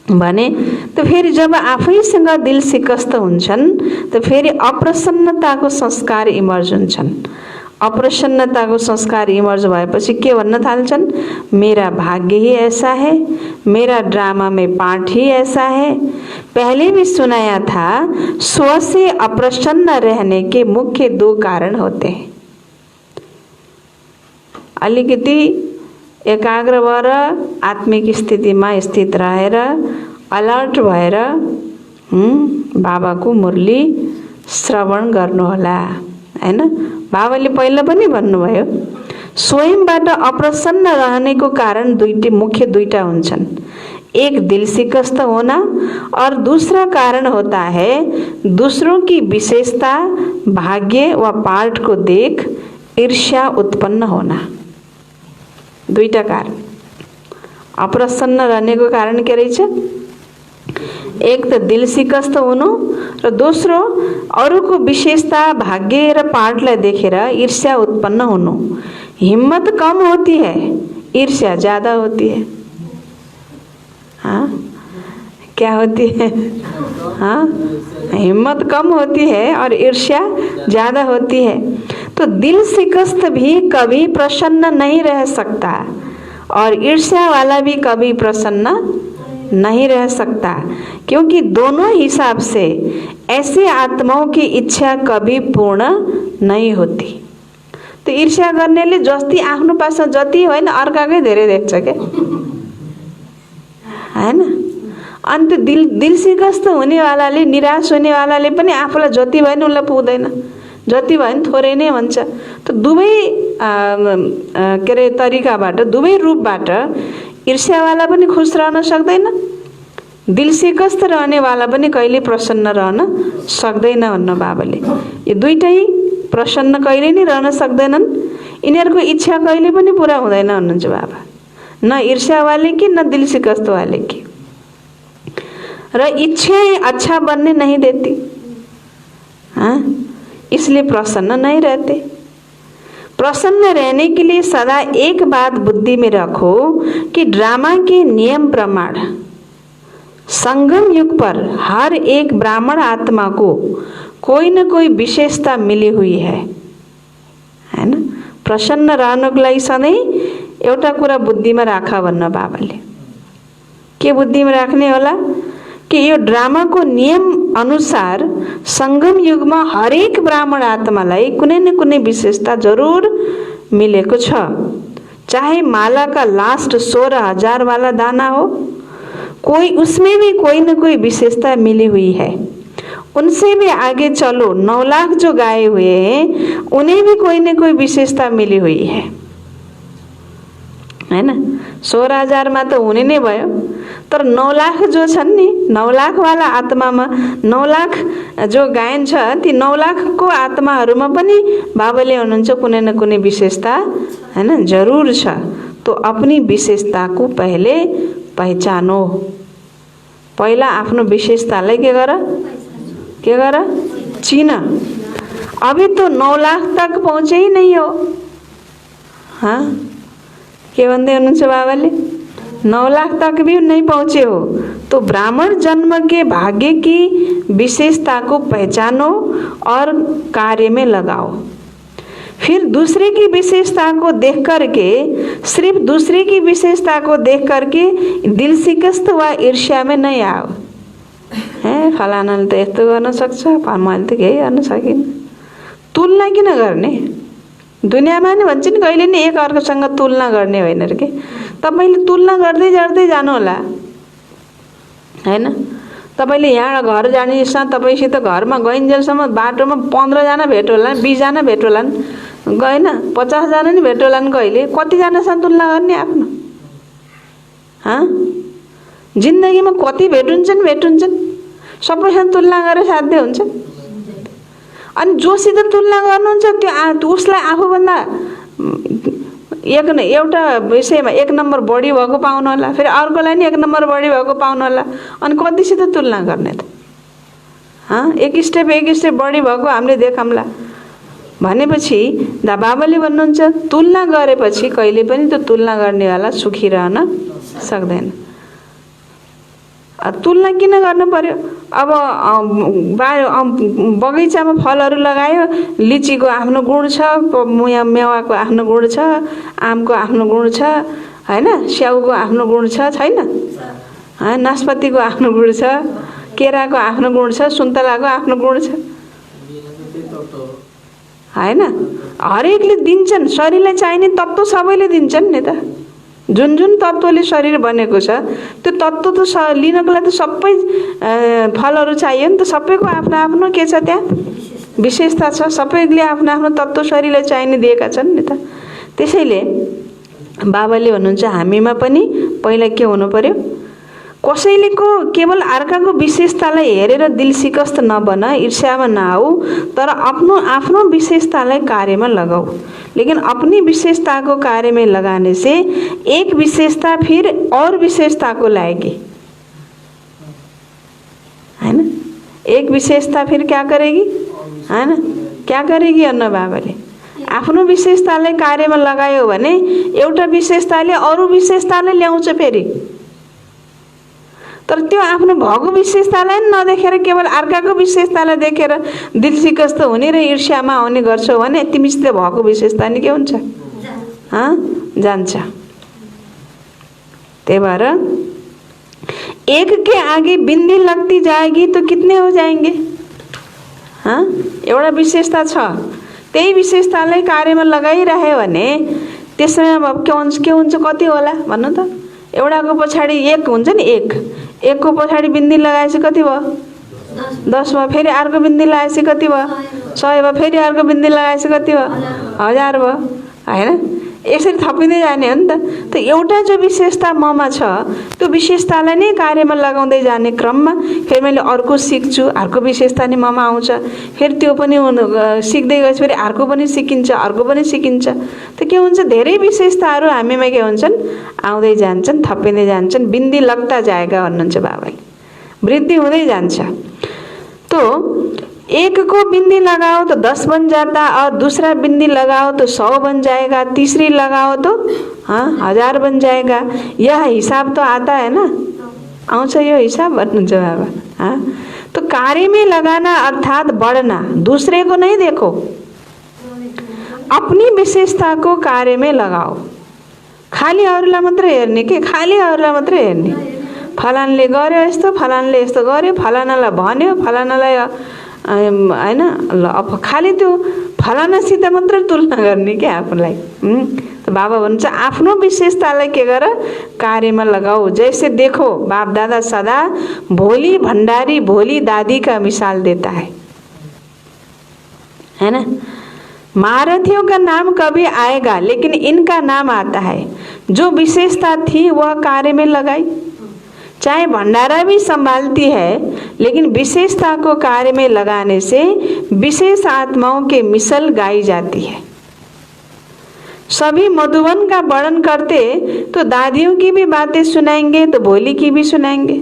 भने। त फेरि जब आफैसँग दिल सिकस्त हुन्छन् त फेरि अप्रसन्नताको संस्कार इमर्ज हुन्छन्। अप्रसन्नताको संस्कार इमर्ज भएपछि के भन्न थाल्छन्? मेरा भाग्य ही ऐसा है, मेरा ड्रामा में पार्ट ही ऐसा है। पहले भी सुनाया था, स्व से अप्रसन्न रहने के मुख्य 2 कारण होते हैं। अलिकति एकाग्र भएर आत्मिक स्थितिमा स्थित रहेर अलर्ट भएर बाबाको मुरली श्रवण गर्नुहोला, हैन? बाबाले पहिला पनि भन्नुभयो, स्वयंबाट अप्रसन्न रहनेको कारण मुख्य 2टा हुन्छन्। एक दिल शिकस्त होना और दूसरा कारण होता है दूसरों की विशेषता, भाग्य व पार्ट को देख ईर्ष्या उत्पन्न होना। 2टा कारण। अप्रसन्न रहनेको कारण के रहेछ? एक त दिल शिकस्त हुनु र दोस्रो अरूको विशेषता, भाग्य र पार्टलाई देखेर ईर्ष्या उत्पन्न हुनु। हिम्मत कम होती है, ईर्ष्या ज्यादा होती है। हाँ, क्या होती है? हाँ, हिम्मत कम होती है और ईर्ष्या ज्यादा होती है। तो दिल शिकस्त भी कभी प्रसन्न नहीं रह सकता और ईर्ष्या वाला भी कभी प्रसन्न नहीं रह सकता, क्योंकि दोनों हिसाब से ऐसे आत्माओं की इच्छा कभी पूर्ण नहीं होती। तो ईर्ष्या गर्नेले जति आफ्नो पास जति होइन अर्काकै धेरै देख्छ के, हैन? अन्त दिल शिकस्त हुनेवालाले, निराश हुनेवालाले पनि आफूलाई जति भयो नि उसलाई पुग्दैन, जति भयो नि थोरै नै भन्छ। त दुवै के अरे तरिकाबाट, दुवै रूपबाट ईर्ष्यावाला पनि खुश रहन सक्दैन, दिल शिकस्त रहनेवाला पनि कहिले प्रसन्न रहन सक्दैन भन्न बाबाले। यो 2टै प्रसन्न कहिले नै रहन सक्दैनन्, यिनीहरूको इच्छा कहिले पनि पूरा हुँदैन भन्नुहुन्छ बाबा, न ईर्ष्यावाले की न दिल शिकस्त वाले की। र इच्छाएं अच्छा बनने नहीं देती, हाँ, इसलिए प्रसन्न नहीं रहते। प्रसन्न रहने के लिए सदा एक बात बुद्धि में रखो कि ड्रामा के नियम प्रमाण संगम युग पर हर एक ब्राह्मण आत्मा को कोई न कोई विशेषता मिली हुई है, हैन? प्रसन्न रहनको लागि सधैँ एउटा कुरा बुद्धिमा राख भन्न बाबाले। के बुद्धिमा राख्ने होला? कि यो ड्रामाको नियम अनुसार संगम युगमा हरेक ब्राह्मण आत्मालाई कुनै न कुनै विशेषता जरूर मिलेको छ। चाहे माला का लास्ट 16,000 वाला दाना हो, कोई उसमें भी कोई न कोई विशेषता मिली हुई है। उनसे भी आगे चलो, 9 लाख जो गाए हुए हैं उन्हें भी कोई न कोई विशेषता मिली हुई है, हैन? 16,000 मा त हुने नै भयो, तर 9 लाख जो छन् नि, 9 लाख वाला आत्मामा 9 लाख जो गायन छ, ती 9 लाखको आत्माहरूमा पनि बाबाले हुनुहुन्छ कुनै न कुनै विशेषता, हैन, जरूर छ। तो अपनी विशेषता को पहले पहचानो। पहिला आफ्नो विशेषतालाई के गर? चिन। अभी तो 9 लाख तक पहुँचे ही नहीं हो, हाँ? के भन्दै हुनुहुन्छ बाबाले? 9 लाख तक भी नहीं पहुँचे हो तो ब्राह्मण जन्म के भाग्य की विशेषता को पहचानो और कार्य में लगाओ। फिर दूसरे की विशेषता को देख करके, सिर्फ दूसरे की विशेषता को देख करके दिल शिकस्त व ईर्ष्या में नहीं आओ। है फलानाले त यस्तो गर्न सक्छ, मैले त केही गर्न सकिनँ। तुलना किन गर्ने? दुनियाँमा नि भन्छ नि कहिले नि एक अर्कोसँग तुलना गर्ने होइन रे के। तपाईले तुलना गर्दै जानु होला, हैन? तपाईले यहाँ घर जानेसँग तपाईसित घरमा गइन्जेलसम्म बाटोमा 15 जना भेट होला, 20 जना भेट होला, गएन 50 जना नि भेट होला कहिले। कति जनासँग तुलना गर्ने आफ्नो? हाँ, जिन्दगीमा कति भेट हुन्छन्? सबैसँग तुलना गरेर साध्य हुन्छ? अनि जोसित तुलना गर्नुहुन्छ त्यो उसलाई आफूभन्दा एउटा विषयमा 1 नम्बर बढी भएको पाउनु होला, फेरि अर्कोलाई नि 1 नम्बर बढी भएको पाउनु होला। अनि कतिसित तुलना गर्ने त? एक स्टेप बढी भएको हामीले देखाउँला भनेपछि बाबाले भन्नुहुन्छ तुलना गरेपछि कहिले पनि त्यो तुलना गर्नेवाला सुखी रहन सक्दैन। तुलना किन गर्नु पर्यो? अब बगैँचामा फलहरू लगायो, लिचीको आफ्नो गुण छ, मेवाको आफ्नो गुण छ, आमको आफ्नो गुण छ, हैन, स्याउको आफ्नो गुण छ, छैन? नास्पातीको आफ्नो गुण छ, केराको आफ्नो गुण छ, सुन्तलाको आफ्नो गुण छ, हैन? हरेकले दिन्छन्, शरीरलाई चाहिने तत्त्व सबैले दिन्छन् नि त। जुन जुन तत्त्वले शरीर बनेको छ त्यो तत्त्व त लिनको लागि त सबै फलहरू चाहियो नि त। सबैको आफ्नो आफ्नो के छ, त्यहाँ विशेषता छ। सबैले आफ्नो आफ्नो तत्त्व शरीरलाई चाहिने दिएका छन् नि त। त्यसैले बाबाले भन्नुहुन्छ हामीमा पनि पहिला के हुनु पर्यो? कसैलेको केवल अर्काको विशेषतालाई हेरेर दिल सिकस्त नबन, ईर्ष्यामा नआऊ, तर आफ्नो विशेषतालाई कार्यमा लगाऊ। लेकिन अपनी विशेषता को कार्य में लगाने से एक विशेषता फिर और विशेषता को लाएगी, है ना? एक विशेषता फिर क्या करेगी, है ना? क्या करेगी? अन्न बाबाले आफ्नो विशेषतालाई कार्यमा लगायो भने एउटा विशेषताले अरू विशेषतालाई ल्याउँछ फेरि। तर त्यो आफ्नो भएको विशेषतालाई नदेखेर केवल अर्काको विशेषतालाई देखेर दिल सिकस्त हुने र ईर्ष्यामा आउने गर्छौ भने तिमीसित भएको विशेषता नि के हुन्छ? जान्छ। त्यही भएर एक के आगे बिंदी लगती जाएगी तो कितने हो जाएंगे? एउटा विशेषता छ, त्यही विशेषतालाई कार्यमा लगाइरह्यो भने त्यसमा अब के हुन्छ? कति होला भन्नु त? एउटाको पछाडि एक हुन्छ नि, एक को पछाडि बिन्दी लगाएपछि कति भयो? 10 भयो। फेरि अर्को बिन्दी लगाएपछि कति भयो? 100 भयो। फेरि अर्को बिन्दी लगाएपछि कति भयो? 1000 भयो, हैन? यसरी थपिँदै जाने हो नि त। त एउटा जो विशेषता ममा छ त्यो विशेषतालाई नै कार्यमा लगाउँदै जाने क्रममा फेरि मैले अर्को सिक्छु, अर्को विशेषता नि ममा आउँछ, फेरि त्यो पनि सिक्दै गएपछि फेरि अर्को पनि सिकिन्छ, अर्को पनि सिकिन्छ। त के हुन्छ? धेरै विशेषताहरू हामीमा के हुन्छन्? आउँदै जान्छन्, थपिँदै जान्छन्। बिन्दी लगता जाएगा भन्नुहुन्छ बाबाले, वृद्धि हुँदै जान्छ। तो एक को बिंदी लगाओ तो 10 बन जाता, और दूसरा बिंदी लगाओ तो 100 बन जाएगा, तीसरी लगाओ तो 1000 बन जाएगा। यह हिसाब तो आता है ना? आउँछ यो हिसाब भन्नुहुन्छ बाबा। तो कार्य में लगाना अर्थात बढ़ना, दूसरे को नहीं देखो, अपनी विशेषता को कार्य में लगाओ। खाली अरूलाई मात्रै हेर्ने के? खाली अरूलाई मात्रै हेर्ने। फलानले गर्यो यस्तो, फलानले यस्तो गर्यो, फलानालाई भन्यो, फलानालाई हैन, ल अब खाली त्यो फलानासित मात्र तुलना गर्ने क्या आफूलाई। त बाबा भन्छ आफ्नो विशेषतालाई के गर? कार्यमा लगाऊ। जैसे देखो बाप दादा सदा भोली भंडारी भोली दादी का मिसाल देता है ना? महारथियों का नाम कभी आएगा लेकिन इनका नाम आता है। जो विशेषता थी वह कार्य में लगाई। चाहे भंडारा भी संभालती है लेकिन विशेषता को कार्य में लगाने से विशेष आत्माओं के मिसल गाई जाती है। सभी मधुबन का वर्णन करते तो दादियों की भी बातें सुनाएंगे तो भोली की भी सुनाएंगे,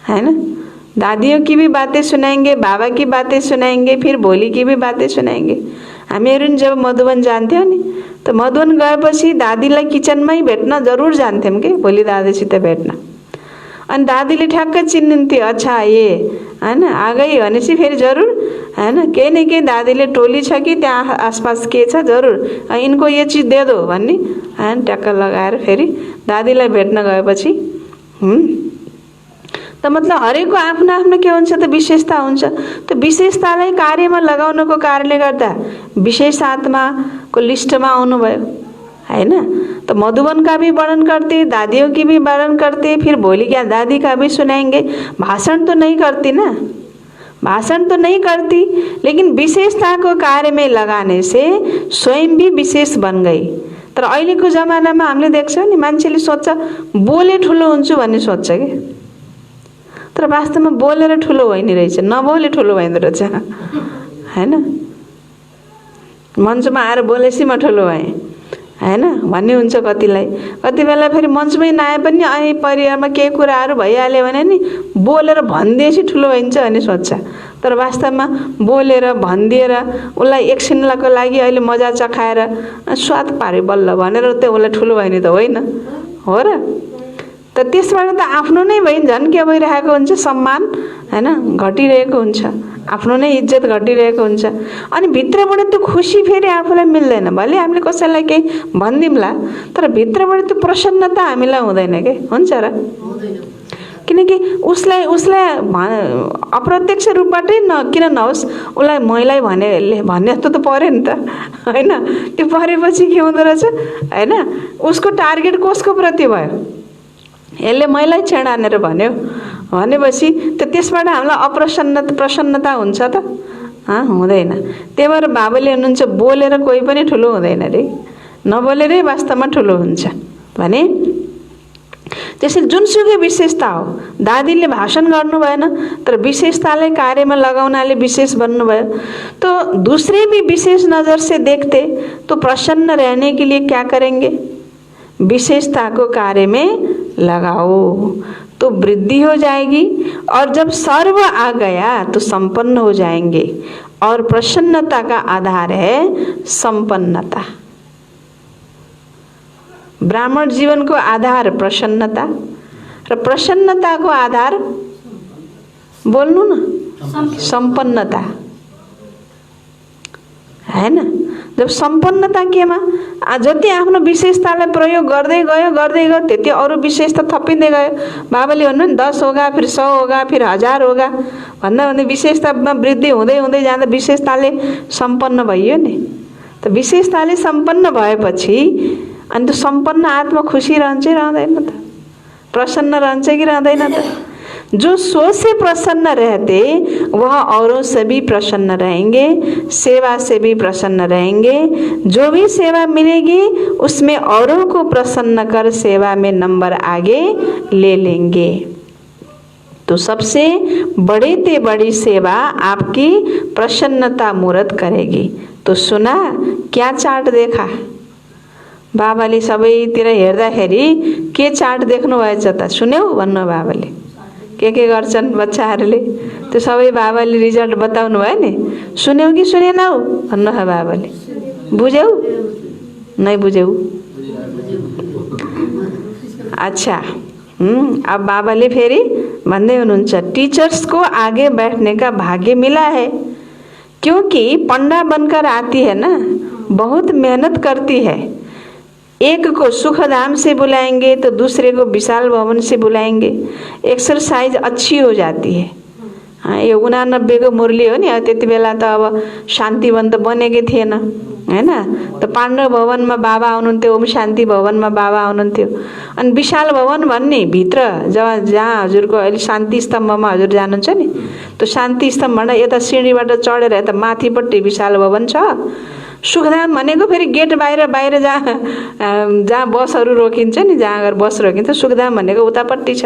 है ना? दादियों की भी बातें सुनाएंगे, बाबा की बातें सुनाएंगे, फिर भोली की भी बातें सुनाएंगे। हामीहरू जब मधुबन जान्थ्यौं नि तो मधुबन गएपछि दादीलाई किचनमै भेट्न जरुर जान्थ्यौं के, भोली दादासित भेट्न। अनि दादीले ठ्याक्क चिन्नुहुन्थ्यो, अच्छा ये हैन आ गई भनेपछि फेरि जरुर हैन केही न केही दादीले टोली छ कि त्यहाँ आसपास के छ जरुर इनको ये चीज दे दो भन्ने हैन ट्याक्क लगाएर फेरि दादीलाई भेट्न गएपछि त मतलब हरेकको आफ्नो आफ्नो के हुन्छ त विशेषता हुन्छ। त्यो विशेषतालाई कार्यमा लगाउनको कारणले गर्दा विशेष आत्माको लिस्टमा आउनुभयो, हैन? तो मधुबन का भी वर्णन करते, दादियों की भी वर्णन करते, फिर भोली क्या दादी का भी सुनाएंगे। भाषण तो नहीं करती ना, भाषण तो नहीं करती, लेकिन विशेषता को कार्य में लगाने से स्वयं भी विशेष बन गई। तर अहिलेको जमानामा हामीले देख्छौं नि मान्छेले सोच्छ बोले ठुलो हुन्छु भन्ने सोच्छ के, तर वास्तवमा बोलेर ठुलो होइन रहेछ, नबोले ठुलो भइँदो रहेछ, हैन। मञ्चमा आएर बोलेपछि म ठुलो भएँ हैन भन्ने हुन्छ कतिलाई। कति बेला फेरि मञ्चमै नआए पनि अहिले परिवारमा केही कुराहरू भइहाल्यो भने नि बोलेर भनिदिएपछि ठुलो भइन्छ भन्ने सोच्छ। तर वास्तवमा बोलेर भनिदिएर उसलाई एकछिनको लागि अहिले मजा चखाएर स्वाद पार्यो बल्ल भनेर त उसलाई ठुलो भयो नि त होइन हो र। त त्यसबाट त आफ्नो नै भइ झन् के भइरहेको हुन्छ, सम्मान हैन घटिरहेको हुन्छ, आफ्नो नै इज्जत घटिरहेको हुन्छ। अनि भित्रबाट त्यो खुसी फेरि आफूलाई मिल्दैन। भले हामीले कसैलाई केही भनिदिउँला तर भित्रबाट त्यो प्रसन्नता हामीलाई हुँदैन के हुन्छ र। किनकि उसलाई अप्रत्यक्ष रूपबाटै किन नहोस् उसलाई मैलाई भन्ने जस्तो त पर्यो नि त होइन। त्यो परेपछि के हुँदो रहेछ होइन, उसको टार्गेट कसको प्रति भयो, यसले मैलाई छेडानेर भन्यो भनेपछि त त्यसबाट हामीलाई प्रसन्नता हुन्छ त हुँदैन। त्यही भएर बाबाले हुनुहुन्छ बोलेर कोही पनि ठुलो हुँदैन रे, नबोलेरै वास्तवमा ठुलो हुन्छ भने। त्यसैले जुनसुकै विशेषता हो, दादीले भाषण गर्नु भएन तर विशेषतालाई कार्यमा लगाउनाले विशेष बन्नुभयो। तो दूसरे भी विशेष नज़र से देखते तो प्रसन्न रहने के लिए क्या करेंगे, विशेषता को कार्य में लगाओ तो वृद्धि हो जाएगी। और जब सर्व आ गया तो संपन्न हो जाएंगे। और प्रसन्नता का आधार है संपन्नता। ब्राह्मण जीवन को आधार प्रसन्नता र प्रसन्नता को आधार बोल्नु न संपन्नता हैन। जब संपन्नता केमा जति आफ्नो विशेषतालाई प्रयोग गर्दै गयो त्यति अरू विशेषता थपिँदै गयो। बाबाले भन्नु नि 10 होगा फिर 100 होगा फिर 1000 होगा भन्दा विशेषतामा वृद्धि हुँदै हुँदै जाँदा विशेषताले सम्पन्न भइयो नि। त विशेषताले सम्पन्न भएपछि अनि त्यो सम्पन्न आत्मा खुसी रहन्छ रहँदैन त, प्रसन्न रहन्छ कि रहँदैन त। जो सो से प्रसन्न रहते वह औरों से भी प्रसन्न रहेंगे, सेवा से भी प्रसन्न रहेंगे। जो भी सेवा मिलेगी उसमें औरों को प्रसन्न कर सेवा में नंबर आगे ले लेंगे। तो सबसे बड़े ते बड़ी सेवा आपकी प्रसन्नता मूर्त करेगी। तो सुना क्या चार्ट देखा, बाबाले सबैतिर हेर्दाखेरि के चार्ट देख्नु भएछ त सुन्यौ भन्नु बाबाले के गर्छन् बच्चाहरूले, त्यो सबै बाबाले रिजल्ट बताउनु भयो नि। सुन्यौ कि सुनेनौ भन्नु है बाबाले, बुझ्यौ नै बुझ्यौ। अच्छा अब बाबाले फेरि भन्दै हुनुहुन्छ टीचर्स को आगे बैठने का भाग्य मिला है, क्योंकि पंडा बनकर आती है ना, बहुत मेहनत करती है। एक को सुखधाम से बुलाएंगे तो दूसरे को विशाल भवन से बुलाएंगे, एक्सरसाइज अच्छी हो जाती है। यो 89 को मुरली हो नि, त्यति बेला त अब शान्तिवन त बनेकै थिएन हैन। त पाण्डव भवनमा बाबा आउनुहुन्थ्यो, ओम शान्ति भवनमा बाबा आउनुहुन्थ्यो। अनि विशाल भवन भन्ने भित्र जहाँ हजुरको अहिले शान्ति स्तम्भमा हजुर जानुहुन्छ नि, त्यो शान्ति स्तम्भबाट यता सिँढीबाट चढेर यता माथिपट्टि विशाल भवन छ। सुखधाम भनेको फेरि गेट बाहिर जहाँ बसहरू रोकिन्छ नि, जहाँ अगर बस रोकिन्छ सुखधाम भनेको उतापट्टि छ।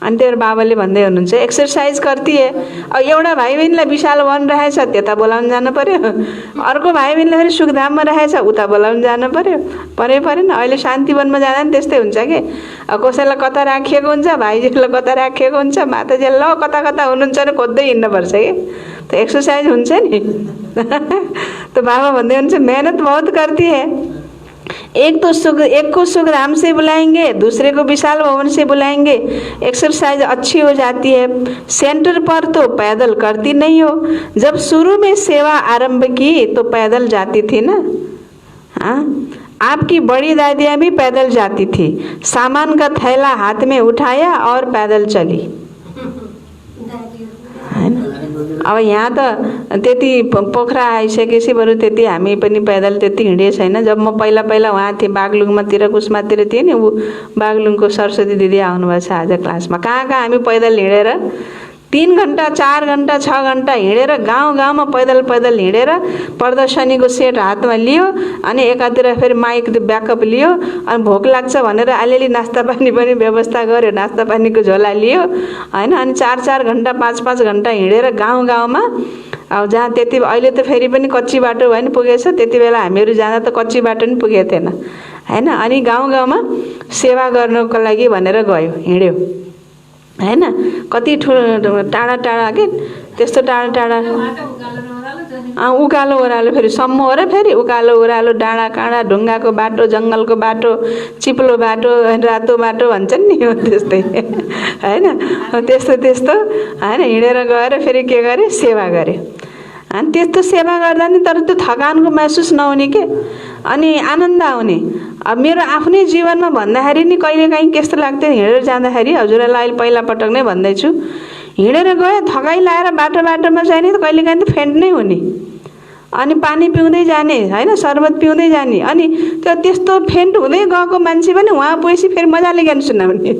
अनि त्यो बाबाले भन्दै हुनुहुन्छ एक्सरसाइज गर्ती है। अब एउटा भाइ बहिनीलाई विशाल वन रहेछ त्यता बोलाउन जानु पर्यो, अर्को भाइ बहिनीलाई फेरि सुखधाममा रहेछ उता बोलाउन जानु पर्यो, परेन। अहिले शान्तिवनमा जाँदा नि त्यस्तै हुन्छ कि कसैलाई कता राखिएको हुन्छ, भाइजीलाई कता राखिएको हुन्छ, माताजी ल कता हुनुहुन्छ भने खोज्दै हिँड्नुपर्छ कि, त एक्सरसाइज हुन्छ नि। तो बाबा भन्दै हुनुहुन्छ मेहनत बहुत करती है। एक को सुखधाम से बुलाएंगे, दूसरे को विशाल भवन से बुलाएंगे, एक्सरसाइज अच्छी हो जाती है। सेंटर पर तो पैदल करती नहीं हो, जब शुरू में सेवा आरंभ की तो पैदल जाती थी ना। हाँ, आपकी बड़ी दादियाँ भी पैदल जाती थी, सामान का थैला हाथ में उठाया और पैदल चली। अब यहाँ त त्यति पोखरा आइसकेपछि बरु त्यति हामी पनि पैदल त्यति हिँडे छैन। जब म पहिला वहाँ थिएँ बागलुङमातिर कुसमातिर थिएँ नि, ऊ बागलुङको सरस्वती दिदी आउनुभएको छ आज क्लासमा। कहाँ हामी पैदल हिँडेर 3 घन्टा 4 घन्टा 6 घन्टा हिँडेर गाउँ गाउँमा पैदल पैदल हिँडेर प्रदर्शनीको सेट हातमा लियो अनि एकातिर फेरि माइक ब्याकअप लियो अनि भोक लाग्छ भनेर अलिअलि नास्ता पानी पनि व्यवस्था गर्यो, नास्ता पानीको झोला लियो हैन। अनि 4-4 घन्टा 5-5 घन्टा हिँडेर गाउँ गाउँमा अब जहाँ त्यति अहिले त फेरि पनि कच्ची बाटो भयो नि पुगेछ, त्यति बेला हामीहरू जाँदा त कच्ची बाटो नि पुगेको थिएन हैन। अनि गाउँ गाउँमा सेवा गर्नको लागि भनेर गयो, हिँड्यो हैन। कति ठुलो टाढा टाढा के त्यस्तो टाढा टाढा उकालो ओह्रालो फेरि सम्म हो र फेरि उकालो ओह्रालो डाँडा काँडा ढुङ्गाको बाटो, जङ्गलको बाटो, चिप्लो बाटो, रातो बाटो भन्छन् नि हो त्यस्तै हैन। त्यस्तो त्यस्तो हैन हिँडेर गएर फेरि के गरे, सेवा गरे। अनि त्यस्तो सेवा गर्दा नि तर त्यो थकानको महसुस नहुने के, अनि आनन्द आउने। अब मेरो आफ्नै जीवनमा भन्दाखेरि नि कहिलेकाहीँ कस्तो लाग्थ्यो हिँडेर जाँदाखेरि, हजुरहरूलाई अहिले पहिलापटक नै भन्दैछु, हिँडेर गयो थकाइ लाएर बाटो बाटोमा जाने त कहिलेकाहीँ त फेन्ट नै हुने, अनि पानी पिउँदै जाने हैन, शरबत पिउँदै जाने। अनि त्यो त्यस्तो फेन्ट हुँदै गएको मान्छे पनि वहाँ पुगेपछि फेरि मजाले ज्ञान सुनाउने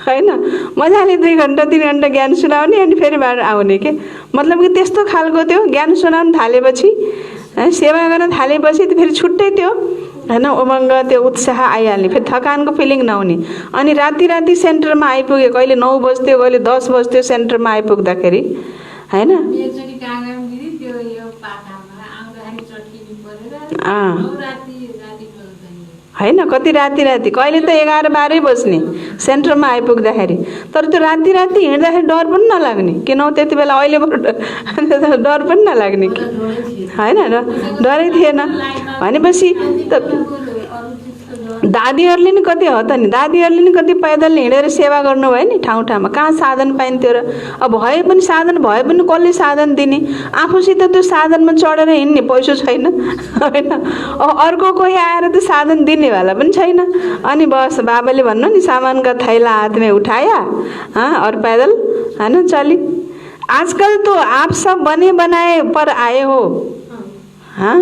हैन, मजाले 2 घन्टा 3 घन्टा ज्ञान सुनाउने अनि फेरि बाहिर आउने के। मतलब कि त्यस्तो खालको त्यो ज्ञान सुनाउन थालेपछि सेवा गर्न थालेपछि त फेरि छुट्टै त्यो हैन उमङ्ग, त्यो उत्साह आइहाल्ने, फेरि थकानको फिलिङ नहुने। अनि राति राति सेन्टरमा आइपुग्यो, कहिले 9 बज्थ्यो कहिले 10 बज्थ्यो सेन्टरमा आइपुग्दाखेरि हैन। हैन कति राति राति कहिले त 11-12 बज्ने सेन्टरमा आइपुग्दाखेरि। तर त्यो राति राति हिँड्दाखेरि डर पनि नलाग्ने, किन हो त्यति बेला अहिले डर पनि नलाग्ने कि हैन, डरै थिएन भनेपछि त दादीहरूले नि कति हो त नि, दादीहरूले नि कति पैदल हिँडेर सेवा गर्नुभयो नि ठाउँ ठाउँमा। कहाँ साधन पाइन्थ्यो र, अब भए पनि साधन भए पनि कसले साधन दिने, आफूसित त्यो साधनमा चढेर हिँड्ने पैसा छैन हैन। अब अर्को कोही आएर त साधन दिनेवाला पनि छैन। अनि बस बाबाले भन्नु नि सामान का थैला हाथ में उठाया और पैदल हैन चली। आजकल तो आप सब बने बनाए पर आए हो, हाँ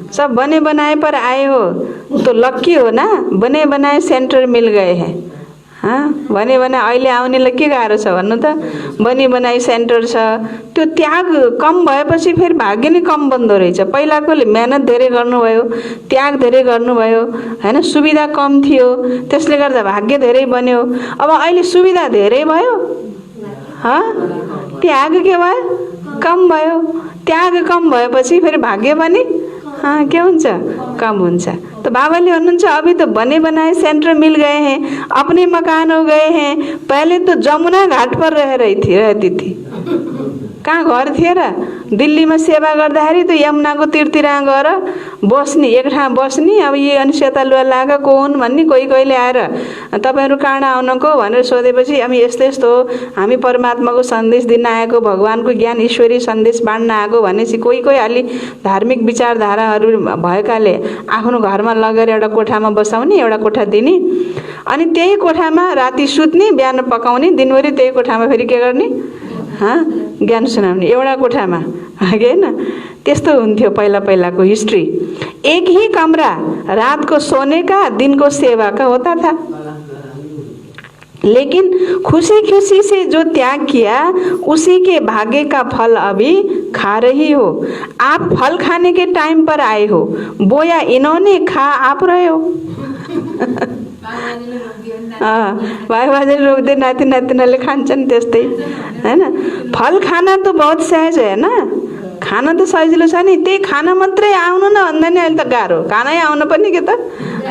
सब बने बनाए पर आए हो तो लक्की हो ना, बने बनाए सेन्टर मिल गए हैं। हाँ बने बनाए अहिले आउनेलाई के गाह्रो छ भन्नु त, बनी बनाई सेन्टर छ। त्यो त्याग कम भएपछि फेरि भाग्य नै कम बन्दो रहेछ। पहिलाकोले मेहनत धेरै गर्नुभयो, त्याग धेरै गर्नुभयो हैन, सुविधा कम थियो त्यसले गर्दा भाग्य धेरै बन्यो। अब अहिले सुविधा धेरै भयो, त्याग के भयो कम भयो। त्याग कम भएपछि फेरि भाग्य पनि के हुन्छ, कम हुन्छ। तो बाबाले भन्नुहुन्छ अभी तो बने बनाए सेंटर मिल गए हैं, अपने मकान हो गए हैं। पहले तो जमुना घाट पर रहती थी। कहाँ घर थिए र, दिल्लीमा सेवा गर्दाखेरि त यमुनाको तीरतिर गएर बस्ने, एक ठाउँ बस्ने। अब यी अनि सेता लुगा लागा को हुन् भन्ने, कोही कोहीले आएर तपाईहरु काँडा आउनको भनेर सोधेपछि हामी यस्तो यस्तो हो, हामी परमात्माको सन्देश दिन आएको, भगवानको ज्ञान ईश्वरी सन्देश बाँड्न आएको भनेपछि कोही कोही अलि धार्मिक विचारधाराहरू भएकाले आफ्नो घरमा लगेर एउटा कोठामा बसाउने, एउटा कोठा दिने, अनि त्यही कोठामा राति सुत्ने, बिहान पकाउने, दिनभरि त्यही कोठामा फेरि के गर्ने, ज्ञान सुनाउने एउटा कोठामा हैन। त्यस्तो हुन्थ्यो पहिला पहिलाको हिस्ट्री। एक ही कमरा, रात को सोने का, दिन को सेवा का होता था। लेकिन खुशी खुशी से जो त्याग किया उसी के भाग्य का फल अभी खा रही हो। आप फल खाने के टाइम पर आए हो, बोया इन्होंने, खा आप रहे हो। भाइ बाजेले रोक्दै नाति नातिनाले खान्छन् त्यस्तै हैन। फल खाना त बहुत सहज है ना, खाना त सजिलो छ नि, त्यही खाना मात्रै आउनु न भन्दा नि अहिले त गाह्रो, खानै आउन पनि के त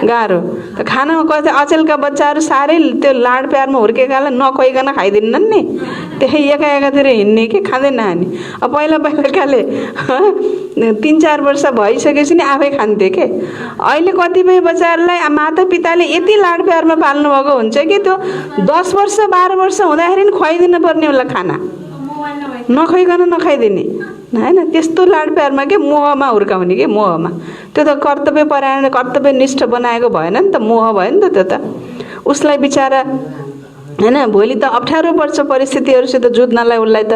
गाह्रो। त खानामा कतै अचेलका बच्चाहरू साह्रै त्यो लाड प्यारमा हुर्केकालाई नखोइकन खाइदिन्नन् नि, त्यही एका एकातिर हिँड्ने कि खाँदै नखाने। अब पहिला पहिलाकाले 3-4 वर्ष भइसकेपछि नि आफै खान्थे के। अहिले कतिपय बच्चाहरूलाई माता पिताले यति लाड प्यारमा पाल्नु भएको हुन्छ कि त्यो 10 वर्ष 12 वर्ष हुँदाखेरि नि खुवाइदिनु पर्ने होला खाना, नखोइकन नखाइदिने हैन। त्यस्तो लाड प्यारमा के मोहमा हुर्काउने के, मोहमा। त्यो त कर्तव्य परायण कर्तव्यनिष्ठ बनाएको भएन नि त, मोह भयो नि त त्यो त। उसलाई बिचारा हैन भोलि त अप्ठ्यारो पर्छ, परिस्थितिहरूसित जुझ्नलाई उसलाई त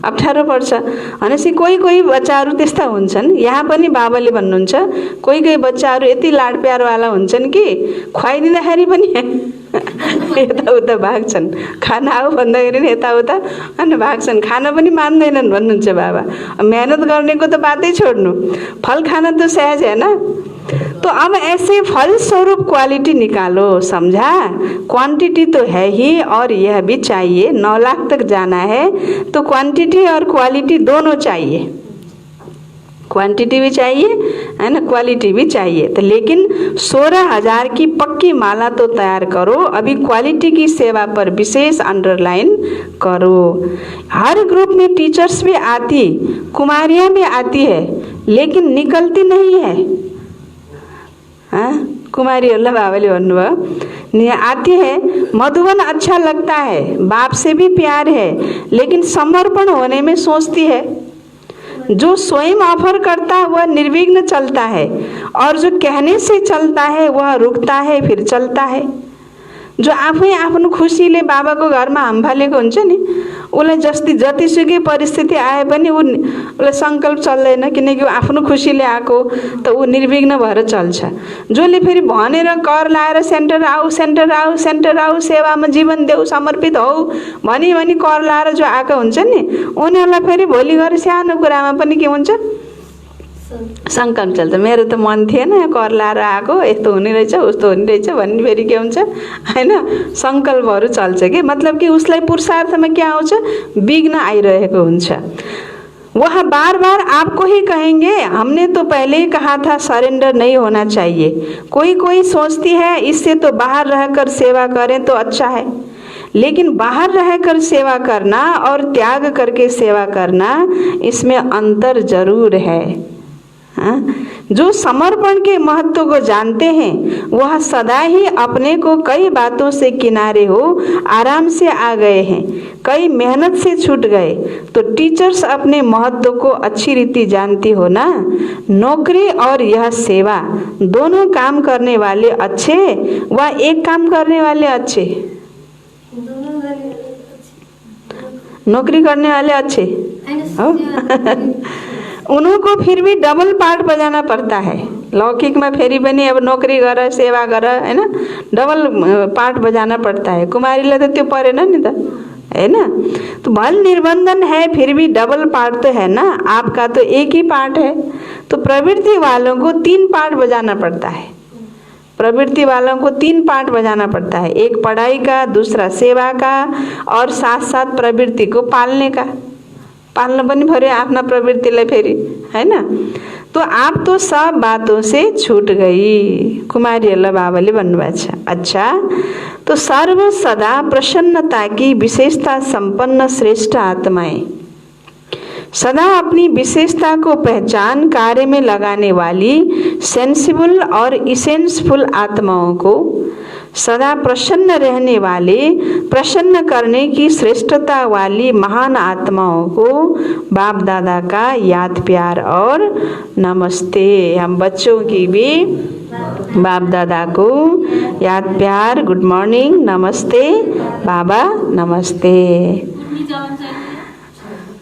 अप्ठ्यारो पर्छ भनेपछि कोही कोही बच्चाहरू त्यस्ता हुन्छन्। यहाँ पनि बाबाले भन्नुहुन्छ कोही कोही बच्चाहरू यति लाड प्यारवाला हुन्छन् कि खुवाइदिँदाखेरि पनि यताउता भाग्छन्। खाना आऊ भन्दाखेरि नि यताउता अनि भाग्छन्। खाना पनि मान्दैनन् भन्नुहुन्छ बाबा। मेहनत गर्नेको तो बातै छोड्नु, फल खाना तो सहज है ना। तो अब ऐसे फल स्वरूप क्वालिटी निकालो, समझा। क्वांटिटी तो है ही और यह भी चाहिए। 9 लाख तक जाना है तो क्वांटिटी और क्वालिटी दोनों चाहिए। क्वांटिटी भी चाहिए है ना, क्वालिटी भी चाहिए। तो लेकिन 16,000 की पक्की माला तो तैयार करो, अभी क्वालिटी की सेवा पर विशेष अंडरलाइन करो। हर ग्रुप में टीचर्स भी आती, कुमारियाँ भी आती है, लेकिन निकलती नहीं है। हाँ, कुमारीहरूलाई बाबाले भन्नुभयो आती है, मधुबन अच्छा लगता है, बाप से भी प्यार है, लेकिन समर्पण होने में सोचती है। जो स्वयं ऑफर करता है वह निर्विघ्न चलता है, और जो कहने से चलता है वह रुकता है फिर चलता है। जो आफै आफ्नो खुसीले बाबाको घरमा हाम्फालेको हुन्छ नि, उसलाई जतिसुकै परिस्थिति आए पनि उसलाई सङ्कल्प चल्दैन, किनकि आफ्नो खुसीले आएको, त ऊ निर्विघ्न भएर चल्छ। जसले फेरि भनेर कर लाएर सेन्टर आऊ सेवामा जीवन देऊ, समर्पित हौ भनी कर लाएर जो आएको हुन्छ नि, उनीहरूलाई फेरि भोलि गएर सानो कुरामा पनि के हुन्छ, सङ्कल्प चल्छ। मेरो त मन थिएन, कर लाएर आएको, यस्तो हुने रहेछ उस्तो हुने रहेछ भन्ने फेरि के हुन्छ हैन, सङ्कल्पहरू चल्छ कि। मतलब कि उसलाई पुरुषार्थमा के आउँछ, विघ्न आइरहेको हुन्छ। वह बार बार आपको ही कहेंगे, हमने तो पहले ही कहा था सरेंडर नहीं होना चाहिए। कोई सोचती है इससे तो बाहर रहकर सेवा करें तो अच्छा है, लेकिन बाहर रहकर सेवा करना और त्याग करके सेवा करना, इसमें अंतर जरूर है। हाँ? जो समर्पण के महत्व को जानते हैं वह सदा ही अपने को कई बातों से किनारे हो आराम से आ गए हैं, कई मेहनत से छूट गए। तो टीचर्स अपने महत्व को अच्छी रीति जानती हो ना। नौकरी और यह सेवा दोनों काम करने वाले अच्छे व एक काम करने वाले अच्छे, नौकरी करने वाले अच्छे हो उनको फिर भी डबल पार्ट बजाना पड़ता है। लौकिक में फेरि पनि अब नौकरी गर सेवा गर हैन, डबल पार्ट बजाना पड़ता है। कुमारीलाई त त्यो परेन नि त हैन। तो भल निर्बंधन है फिर भी डबल पार्ट तो है ना, आपका तो एक ही पार्ट है। तो प्रवृत्ति वालों को 3 पार्ट बजाना पड़ता है। प्रवृत्ति वालों को 3 पार्ट बजाना पड़ता है, एक पढ़ाई का, दूसरा सेवा का, और साथ साथ प्रवृत्ति को पालने का। पाल्न पनि पर्यो आफ्ना प्रवृत्तिलाई फेरि हैन। तो आप तो सब बातों से छूट गई, कुमारीहरूलाई बाबाले भन्नुभएको छ। अच्छा, तो सर्व सदा प्रसन्नता की विशेषता संपन्न श्रेष्ठ आत्माएं, सदा अपनी विशेषता को पहचान कार्य में लगाने वाली सेंसिबल और इसेंसफुल आत्माओं को, सदा प्रसन्न रहने वाले, प्रसन्न करने की श्रेष्ठता वाली महान आत्माओं को बाप दादा का याद प्यार और नमस्ते। हम बच्चों की भी बाप दादा को याद प्यार, गुड मॉर्निंग, नमस्ते बाबा, नमस्ते।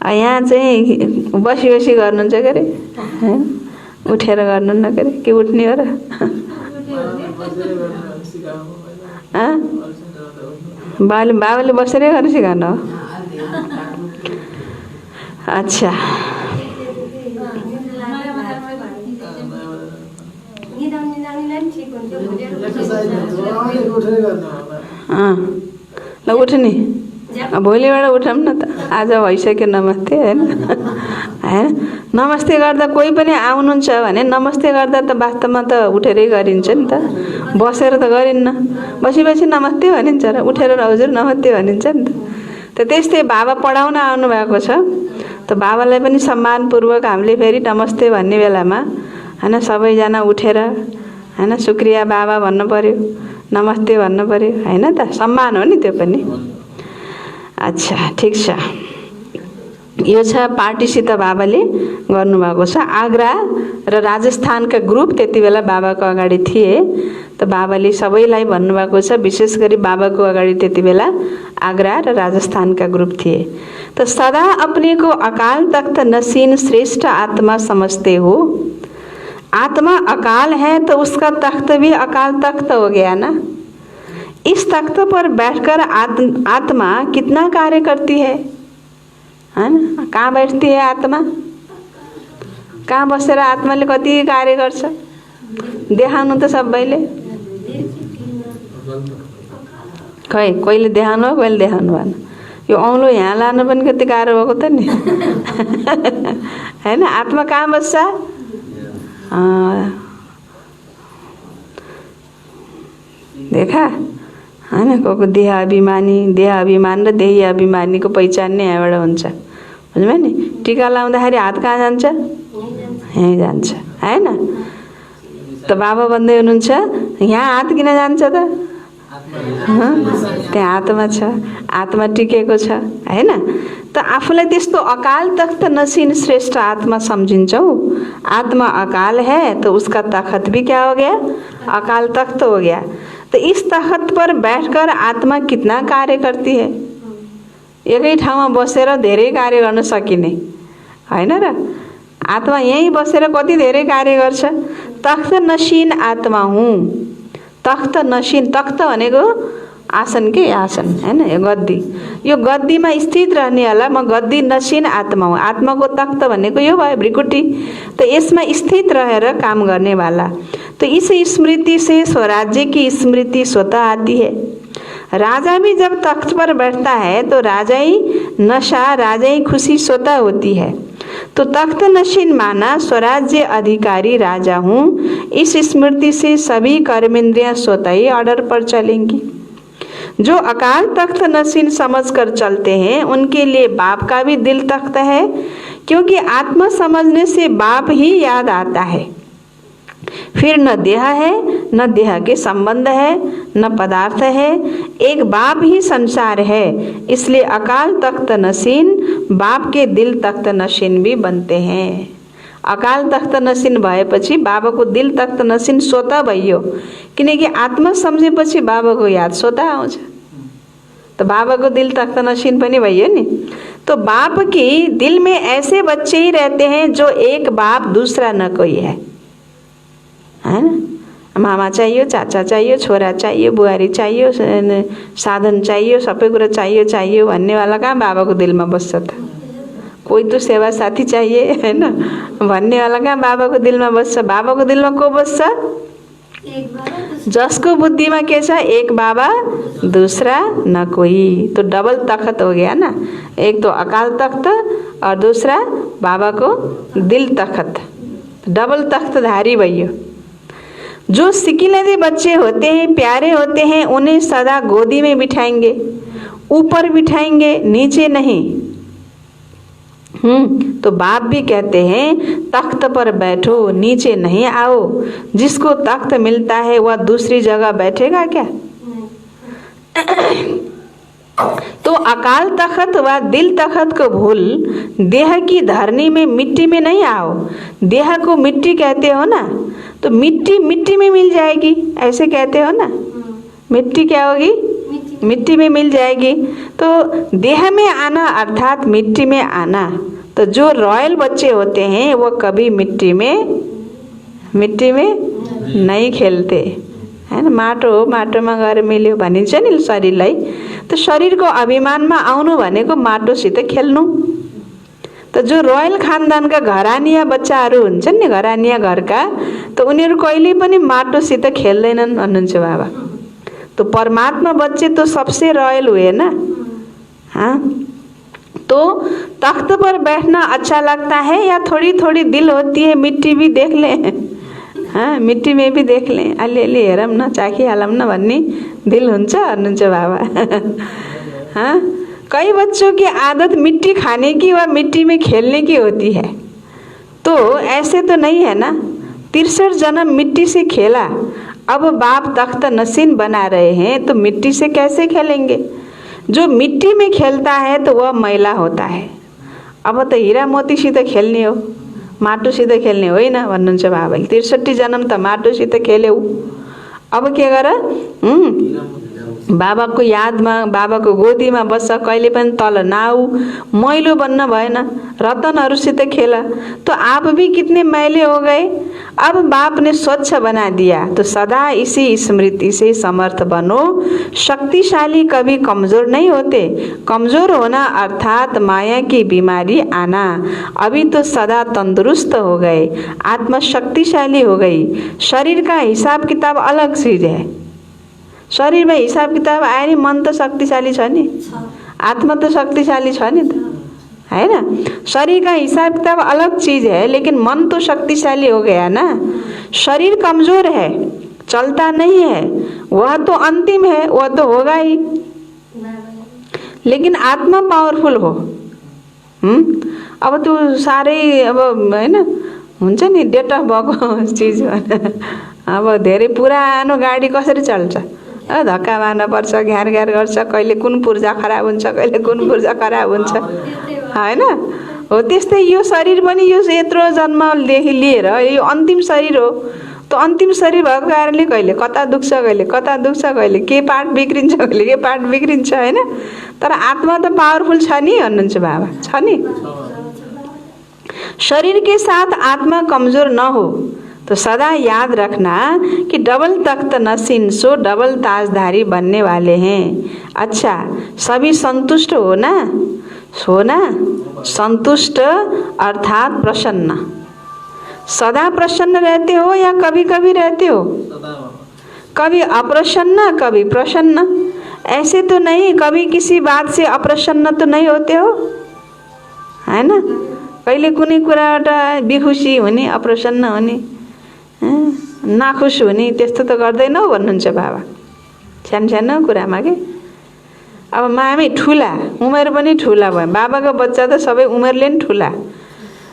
यहाँ चाहिँ बसी बसी गर्नुहुन्छ के अरे, उठेर गर्नुहुन्न के अरे, कि उठ्ने हो र? बाबाले बसेरै गर्नु सिकाउनु हो? अच्छा, ल उठ्ने भोलिबाट उठौँ न त। आज भइसक्यो नमस्ते हैन। नमस्ते गर्दा कोही पनि आउनुहुन्छ भने नमस्ते गर्दा त वास्तवमा त उठेरै गरिन्छ नि त, बसेर त गरिन्न। बसी बसी नमस्ते भनिन्छ र उठेर हजुर नमस्ते भनिन्छ नि त। त त्यस्तै बाबा पढाउन आउनु भएको छ, त बाबालाई पनि सम्मानपूर्वक हामीले फेरि नमस्ते भन्ने बेलामा हैन सबैजना उठेर हैन शुक्रिया बाबा भन्नु पर्यो, नमस्ते भन्नु पर्यो हैन त, सम्मान हो नि त्यो पनि। अच्छा, ठिक छ। यो छ पार्टीसित बाबाले गर्नुभएको छ। आग्रा र राजस्थानका ग्रुप त्यति बेला बाबाको अगाडि थिए। त बाबाले सबैलाई भन्नुभएको छ, विशेष गरी बाबाको अगाडि त्यति बेला आग्रा र राजस्थानका ग्रुप थिए। तो सदा अपने को अकाल तख्त नसीन श्रेष्ठ आत्मा समझते हो। आत्मा अकाल है तो उसका तख्त भी अकाल तख्त हो गया ना। इस तख्त पर बैठकर आत्मा कितना कार्य करती है ना? कहाँ बैठती है आत्मा? कहाँ बसेर आत्माले कति कार्य गर्छ? देखाउनु त सबैले। खै कहिले देखाउनु, कहिले देखाउनु भएन। यो औँलो यहाँ लानु पनि कति गाह्रो भएको त नि हैन? आत्मा कहाँ बस्छ? देखा हैन? को देह अभिमान र देही अभिमानीको पहिचान नै यहाँबाट हुन्छ। बुझ्नुभयो नि? टीका लाउँदाखेरि हात कहाँ जान्छ? यहीँ जान्छ हैन? त बाबा भन्दै हुनुहुन्छ यहाँ हात किन जान्छ त? त्यहाँ आत्मा छ, आत्मा टिकेको छ हैन? त आफूलाई त्यस्तो अकाल तख्त नसीन श्रेष्ठ आत्मा समझिन्छौ। आत्मा अकाल है तो उसका तख्त भी क्या हो गया? अकाल तख्त हो गया। तो इस तख्त पर बैठकर आत्मा कितना कार्य करती है? एकै ठाउँमा बसेर धेरै कार्य गर्न सकिने हैन र? आत्मा यहीँ बसेर कति धेरै कार्य गर्छ। तख्त नसीन आत्मा हुँ। तख्त नसीन, तख्त भनेको आसन के आसन हैन? यो गद्दी, यो गद्दीमा स्थित रहनेवाला म गद्दी नसीन आत्मा हुँ। आत्माको तख्त भनेको यो भयो भ्रिकुटी। तो यसमा स्थित रहेर काम गर्नेवाला। तो इस स्मृति से स्वराज्य की स्मृति स्वतः आती है। राजा भी जब तख्त पर बैठता है तो राजा ही नशा, राजा ही खुशी स्वतः होती है। तो तख्त नशीन माना स्वराज्य अधिकारी राजा हूँ। इस स्मृति से सभी कर्मेंद्रियां स्वतः ही ऑर्डर पर चलेंगी। जो अकाल तख्त नसीन समझकर चलते हैं उनके लिए बाप का भी दिल तख्त है, क्योंकि आत्मा समझने से बाप ही याद आता है। फिर न देह है, न देह के संबंध है, न पदार्थ है, एक बाप ही संसार है। इसलिए अकाल तख्त नसीन बाप के दिल तख्त नसीन भी बनते हैं। अकाल तख्त नसीन भएपछि बाबाको दिल तख्त नसीन स्वतः भइयो, किनकि आत्मा सम्झेपछि बाबाको याद स्वतः आउँछ। तो बाबाको दिल तख्त नसीन पनि भइयो नि। तो बाप की दिल में ऐसे बच्चे ही रहते हैं जो एक बाप दूसरा न कोई है हैन? मामा चाहियो, चाचा चाहियो, छोरा चाहियो, बुहारी चाहियो, साधन चाहियो, सबै कुरा चाहियो भन्नेवाला कहाँ बाबाको दिलमा बस्छ त? कोही तो सेवा साथी चाहिए हैन भन्नेवाला कहाँ बाबाको दिलमा बस्छ? बाबाको दिलमा को बस्छ? जसको बुद्धिमा के छ? एक बाबा दूसरा न कोई। तो डबल तख्त हो गया ना, एक तो अकाल तख्त और दूसरा बाबा को दिल तख्त, डबल तख्तधारी भइयो। जो सिकिलदे बच्चे होते हैं, प्यारे होते हैं, उन्हें सदा गोदी में बिठाएंगे, ऊपर बिठाएंगे, नीचे नहीं। तो बाप भी कहते हैं तख्त पर बैठो, नीचे नहीं आओ। जिसको तख्त मिलता है वह दूसरी जगह बैठेगा क्या? तो अकाल तख्त व दिल तख्त को भूल देह की धरनी में मिट्टी में नहीं आओ। देह को मिट्टी कहते हो ना, तो मिट्टी मिट्टी में मिल जाएगी, ऐसे कहते हो ना। मिट्टी क्या होगी? मिट्टी में मिल जाएगी। तो देह में आना अर्थात मिट्टी में आना। तो जो रॉयल बच्चे होते हैं वो कभी मिट्टी में नहीं खेलते हैन? माटो माटोमा गएर मिल्यो भनिन्छ नि शरीरलाई। तो शरीरको अभिमानमा आउनु भनेको माटोसित खेल्नु। तो जो रोयल खानदानका घरानिया बच्चाहरू हुन्छन् नि, घरानिया घरका, तो उनीहरू कहिले पनि माटोसित खेल्दैनन् भन्नुहुन्छ बाबा। तो परमात्मा बच्चे तो सबसे रॉयल हुए ना। हाँ, तो तख्त पर बैठना अच्छा लगता है या थोड़ी थोड़ी दिल होती है? मिट्टी भी देख लें, हाँ मिट्टी में भी देख लें, अलिअलि हेरौँ न, चाखिहालौँ न भन्ने दिल हुन्छ भन्नुहुन्छ बाबा। हाँ, कई बच्चों की आदत मिट्टी खाने की व मिट्टी में खेलने की होती है। तो ऐसे तो नहीं है ना। 63 जन्म मिट्टी से खेला, अब बाप तख्त नसीन बना रहे हैं तो मिट्टी से कैसे खेलेंगे? जो मिट्टी में खेलता है तो वह मैला होता है। अब तो हीरा मोतीसित खेल्ने हो, माटोसित खेल्ने होइन भन्नुहुन्छ बाबाले। 63 जन्म त माटोसित खेल्यौ, अब के गर? बाबाको यादमा, बाबाको गोदीमा बस्छ, कहिले पनि तल नआऊ, मैलो बन्न भएन, रतनहरूसित खेला। तो आप भी कितने मैले हो गए। अब बाप ने स्वच्छ बना दिया तो सदा इसी स्मृति से समर्थ बनो। शक्तिशाली कभी कमजोर नहीं होते। कमजोर होना अर्थात माया की बीमारी आना। अभी तो सदा तंदुरुस्त हो गए, आत्मा शक्तिशाली हो गई। शरीर का हिसाब किताब अलग चीज है। शरीर में हिसाब किताब आए नि, मन तो शक्तिशाली छ नि, आत्मा तो शक्तिशाली छ नि त, है ना। शरीर का हिसाब किताब अलग चीज है, लेकिन मन तो शक्तिशाली हो गया ना। शरीर कमजोर है, चलता नहीं है, वह तो अंतिम है, वह तो होगा ही, लेकिन आत्मा पावरफुल हो। अब त्यो साह्रै अब हैन हुन्छ नि डेट अफ भएको चिज। अब धेरै पुरानो गाडी कसरी चल्छ, धक्का मार्न पर्छ, घ्यार घ्यार गर्छ, कहिले कुन पूर्जा खराब हुन्छ, कहिले कुन पूर्जा खराब हुन्छ, हैन। हो त्यस्तै यो शरीर पनि यो यत्रो जन्मदेखि लिएर यो अन्तिम शरीर हो। त अन्तिम शरीर भएको कारणले कहिले कता दुख्छ, कहिले कता दुख्छ, कहिले के पार्ट बिग्रिन्छ, कहिले के पार्ट बिग्रिन्छ, हैन। तर आत्मा त पावरफुल छ नि भन्नुहुन्छ बाबा, छ नि। शरीर के साथ आत्मा कमजोर न हो तो सदा याद रखना कि डबल तख्त नसीन सो डबल ताजधारी बनने वाले हैं। अच्छा, सभी संतुष्ट हो ना, संतुष्ट अर्थात प्रसन्न। सदा प्रसन्न रहते हो या कभी कभी रहते हो? कभी अप्रसन्न, कभी प्रसन्न। ऐसे तो नहीं कभी किसी बात से अप्रसन्न तो नहीं होते हो, है ना। कहिले कुनै कुराबाट बेखुसी हुने, अप्रसन्न हुने, नाखुस हुने, त्यस्तो त गर्दैनौ भन्नुहुन्छ बाबा। सानो सानो कुरामा के अब मामी ठुला, उमेर पनि ठुला भयो। बाबाको बच्चा त सबै उमेरले नि ठुला।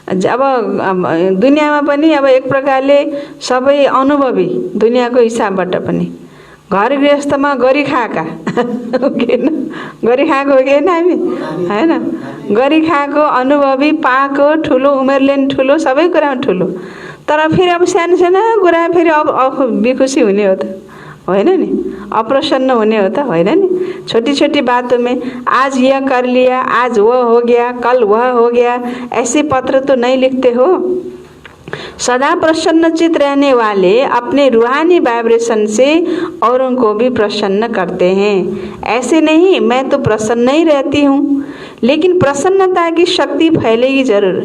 अब दुनियाँमा पनि अब एक प्रकारले सबै अनुभवी, दुनियाँको हिसाबबाट पनि। घर गृहस्थमा गरी खाएका गरी खाएको हो कि हामी, हैन। गरी खाएको, अनुभवी, पाएको, ठुलो, उमेरले नि ठुलो, सबै कुरामा ठुलो। तर फेरि अब सानो सानो कुरा फेरि अब बेखुसी हुने हो त होइन नि, अप्रसन्न होने हो त होइन नि। छोटी छोटी बातों में आज यह कर लिया, आज वह हो गया, कल वह हो गया, ऐसे पत्र तो नहीं लिखते हो। सदा प्रसन्नचित रहने वाले अपने रूहानी वाइब्रेशन से औरों को भी प्रसन्न करते हैं। ऐसे नहीं मैं तो प्रसन्न ही रहती हूँ, लेकिन प्रसन्नता की शक्ति फैलेगी जरूर।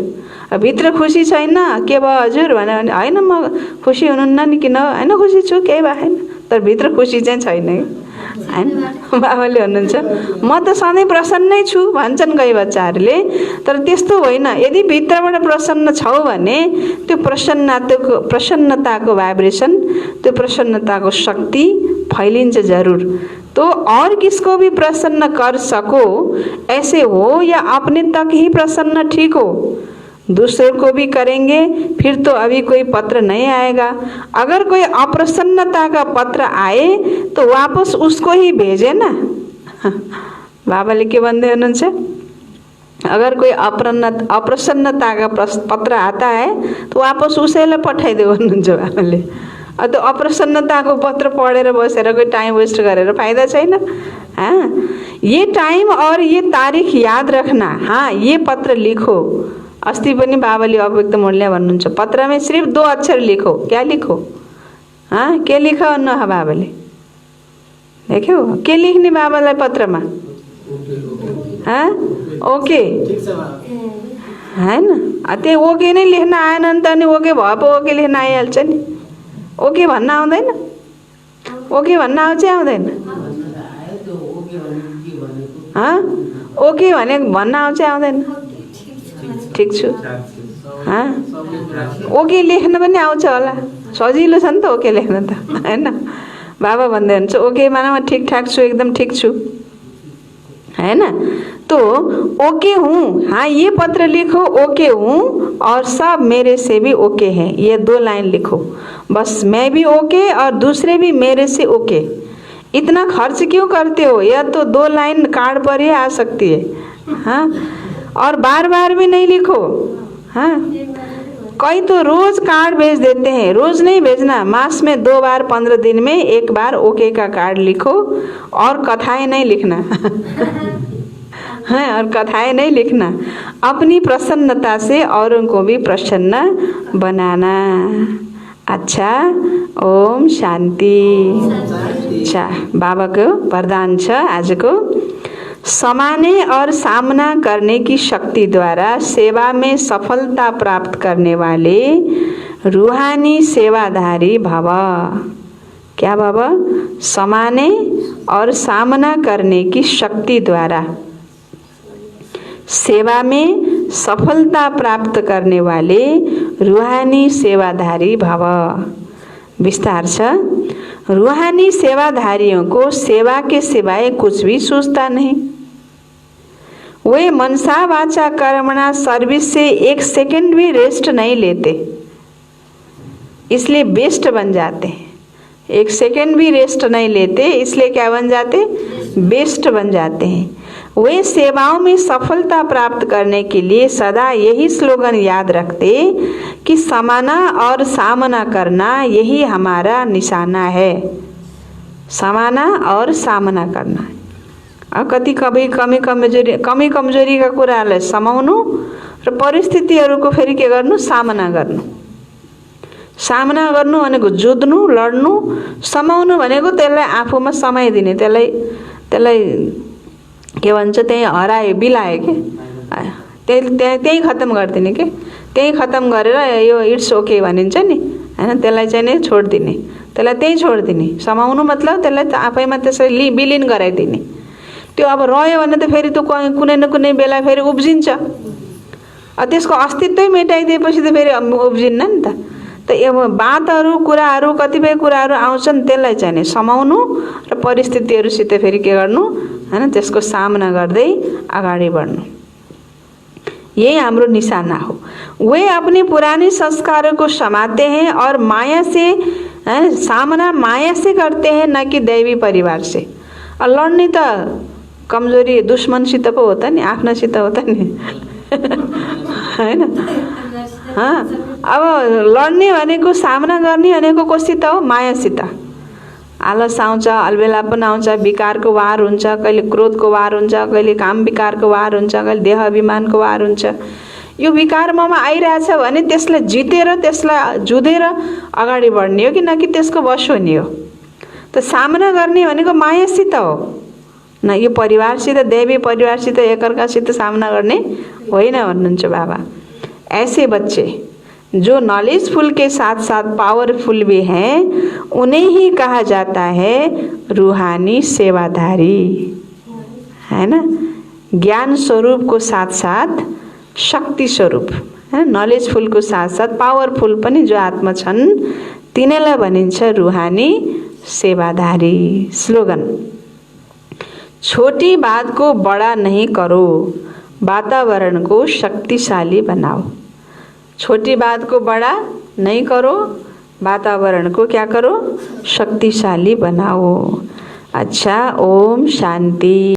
भित्र खुसी छैन, के भयो हजुर भन्यो भने होइन म खुसी हुनुहुन्न नि, किन होइन खुसी छु, केही भएन, तर भित्र खुसी चाहिँ छैन हैन। बाबाले भन्नुहुन्छ म त सधैँ प्रसन्नै छु भन्छन् कई बच्चाहरूले, तर त्यस्तो होइन। यदि भित्रबाट प्रसन्न छौ भने त्यो प्रसन्नताको वाइब्रेसन, त्यो प्रसन्नताको शक्ति फैलिन्छ जरूर। तो और किसको भी प्रसन्न कर सको ऐसे हो या अपने तक ही प्रसन्न ठीक हो, दूसरों को भी करेंगे फिर तो अभी कोई पत्र नहीं आएगा। अगर कोई अप्रसन्नता का पत्र आए तो वापस उसको ही भेजे ना। बाबाले के भन्दै हुनुहुन्छ, अगर कोई अप्रसन्नता का पत्र आता है तो वापस उसैलाई पठाइदेऊ भन्नुहुन्छ बाबाले। तो अप्रसन्नताको पत्र पढेर बसेर कोही टाइम वेस्ट गरेर फाइदा छैन। हाँ, ये टाइम और ये तारीख याद रखना। हाँ, ये पत्र लिखो। अस्ति पनि बाबाले अव्यक्त मूल्य भन्नुहुन्छ, पत्र में सिर्फ 2 अक्षर लिखो। क्या लिखो? हाँ, के लिख भन्नु बाबाले देख्यौ? के लेख्ने बाबालाई पत्रमा? हाँ, ओके हैन। त्यो ओके नै लेख्न आएन नि त, अनि ओके भए पो ओके लेख्न आइहाल्छ नि। ओके भन्न आउँदैन? ओके भन्न आउँछ आउँदैन? हाँ, ओके भने भन्न आउँछ आउँदैन? ठीक छु। हाँ, ओके लेख्न पनि आउँछ होला, सजिलो छ नि त ओके लेख्न त, हैन। बाबा भन्दै हुनुहुन्छ ओके माने म ठीक ठाक छु, एकदम ठीक छु, हैन। तो ओके हूँ, हाँ ये पत्र लिखो, ओके हूँ और सब मेरे से भी ओके हैं। ये 2 लाइन लिखो बस, मैं भी ओके और दूसरे भी मेरे से ओके। इतना खर्च क्यों करते हो? यह तो 2 लाइन कार्ड पर ही आ सकती है। हाँ, और बार बार भी नहीं लिखो। हाँ, कई तो रोज कार्ड भेज देते हैं, रोज नहीं भेजना, मास में 2 बार, 15 दिन में 1 बार ओके का कार्ड लिखो और कथाएं नहीं लिखना। हाँ, और कथाएं नहीं लिखना। अपनी प्रसन्नता से औरों को भी प्रसन्न बनाना। अच्छा, ओम शान्ति। अच्छा, बाबाको वरदान छ आजको। समाने और सामना करने की शक्ति द्वारा सेवा में सफलता प्राप्त करने वाले रूहानी सेवाधारी भव। क्या भव? समाने और सामना करने की शक्ति द्वारा सेवा में सफलता प्राप्त करने वाले रूहानी सेवाधारी भव। विस्तार छ। रूहानी सेवाधारियों को सेवा के सिवाय कुछ भी सूझता नहीं। वे मनसा वाचा कर्मणा सर्विस से एक सेकंड भी रेस्ट नहीं लेते, इसलिए बेस्ट बन जाते हैं। एक सेकंड भी रेस्ट नहीं लेते, इसलिए क्या बन जाते? बेस्ट बन जाते हैं। वे सेवाओं में सफलता प्राप्त करने के लिए सदा यही स्लोगन याद रखते कि समाना और सामना करना यही हमारा निशाना है। समाना और सामना करना। अब कति कमी कमजोरीका कुराहरूलाई समाउनु र परिस्थितिहरूको फेरि के गर्नु? सामना गर्नु। सामना गर्नु भनेको जुध्नु, लड्नु। समाउनु भनेको त्यसलाई आफूमा समय दिने, त्यसलाई के भन्छ, त्यही हराए बिलाए के त्यही खत्म गरिदिने के, त्यही खत्म गरेर यो इट्स ओके भनिन्छ नि हैन, त्यसलाई चाहिँ नै छोडिदिने, त्यसलाई त्यही छोडिदिने। समाउनु मतलब त्यसलाई आफैमा त्यसरी विलिन गराइदिने। त्यो अब रह्यो भने त फेरि त्यो कुनै न कुनै बेला फेरि उब्जिन्छ। त्यसको अस्तित्वै मेटाइदिएपछि त फेरि उब्जिन्न नि त। त यो बातहरू कुराहरू कतिपय कुराहरू आउँछन्, त्यसलाई चाहिँ नि समाउनु र परिस्थितिहरूसित फेरि के गर्नु हैन, त्यसको सामना गर्दै अगाडि बढ्नु। यही हाम्रो निशाना हो। वे अपनी पुरानी संस्कारों को समाते हैं और माया से सामना माया से करते हैं, न कि दैवी परिवार से। और लड्ने त कमजोरी दुश्मनसित पो हो त नि, आफ्नासित हो त नि हैन। अब लड्ने भनेको, सामना गर्ने भनेको कोसित हो? मायासित। आलस आउँछ, अल्बेलापन आउँछ, विकारको वार हुन्छ, कहिले क्रोधको वार हुन्छ, कहिले काम विकारको वार हुन्छ, कहिले देह अभिमानको वार हुन्छ। यो विकार ममा आइरहेछ भने त्यसलाई जितेर, त्यसलाई जुधेर अगाडि बढ्ने हो कि न कि त्यसको वश हुने हो? त सामना गर्ने भनेको मायासित हो न, यो परिवारसित, दैवी परिवारसित, एकअर्कासित सामना गर्ने होइन भन्नुहुन्छ बाबा। ऐसे बच्चे जो नॉलेजफुल के साथ साथ पावरफुल भी हैं, उन्हें ही कहा जाता है रूहानी सेवाधारी, है ना। ज्ञान स्वरूप को साथ साथ शक्ति स्वरूप, है, नॉलेजफुल को साथ साथ पावरफुल पनि जो आत्मा छन् तिनीलाई भनिन्छ रूहानी सेवाधारी। स्लोगन: छोटी बात को बड़ा नहीं करो, वातावरण को शक्तिशाली बनाओ। छोटी बात को बड़ा नहीं करो, वातावरण को क्या करो? शक्तिशाली बनाओ। अच्छा, ओम शांति।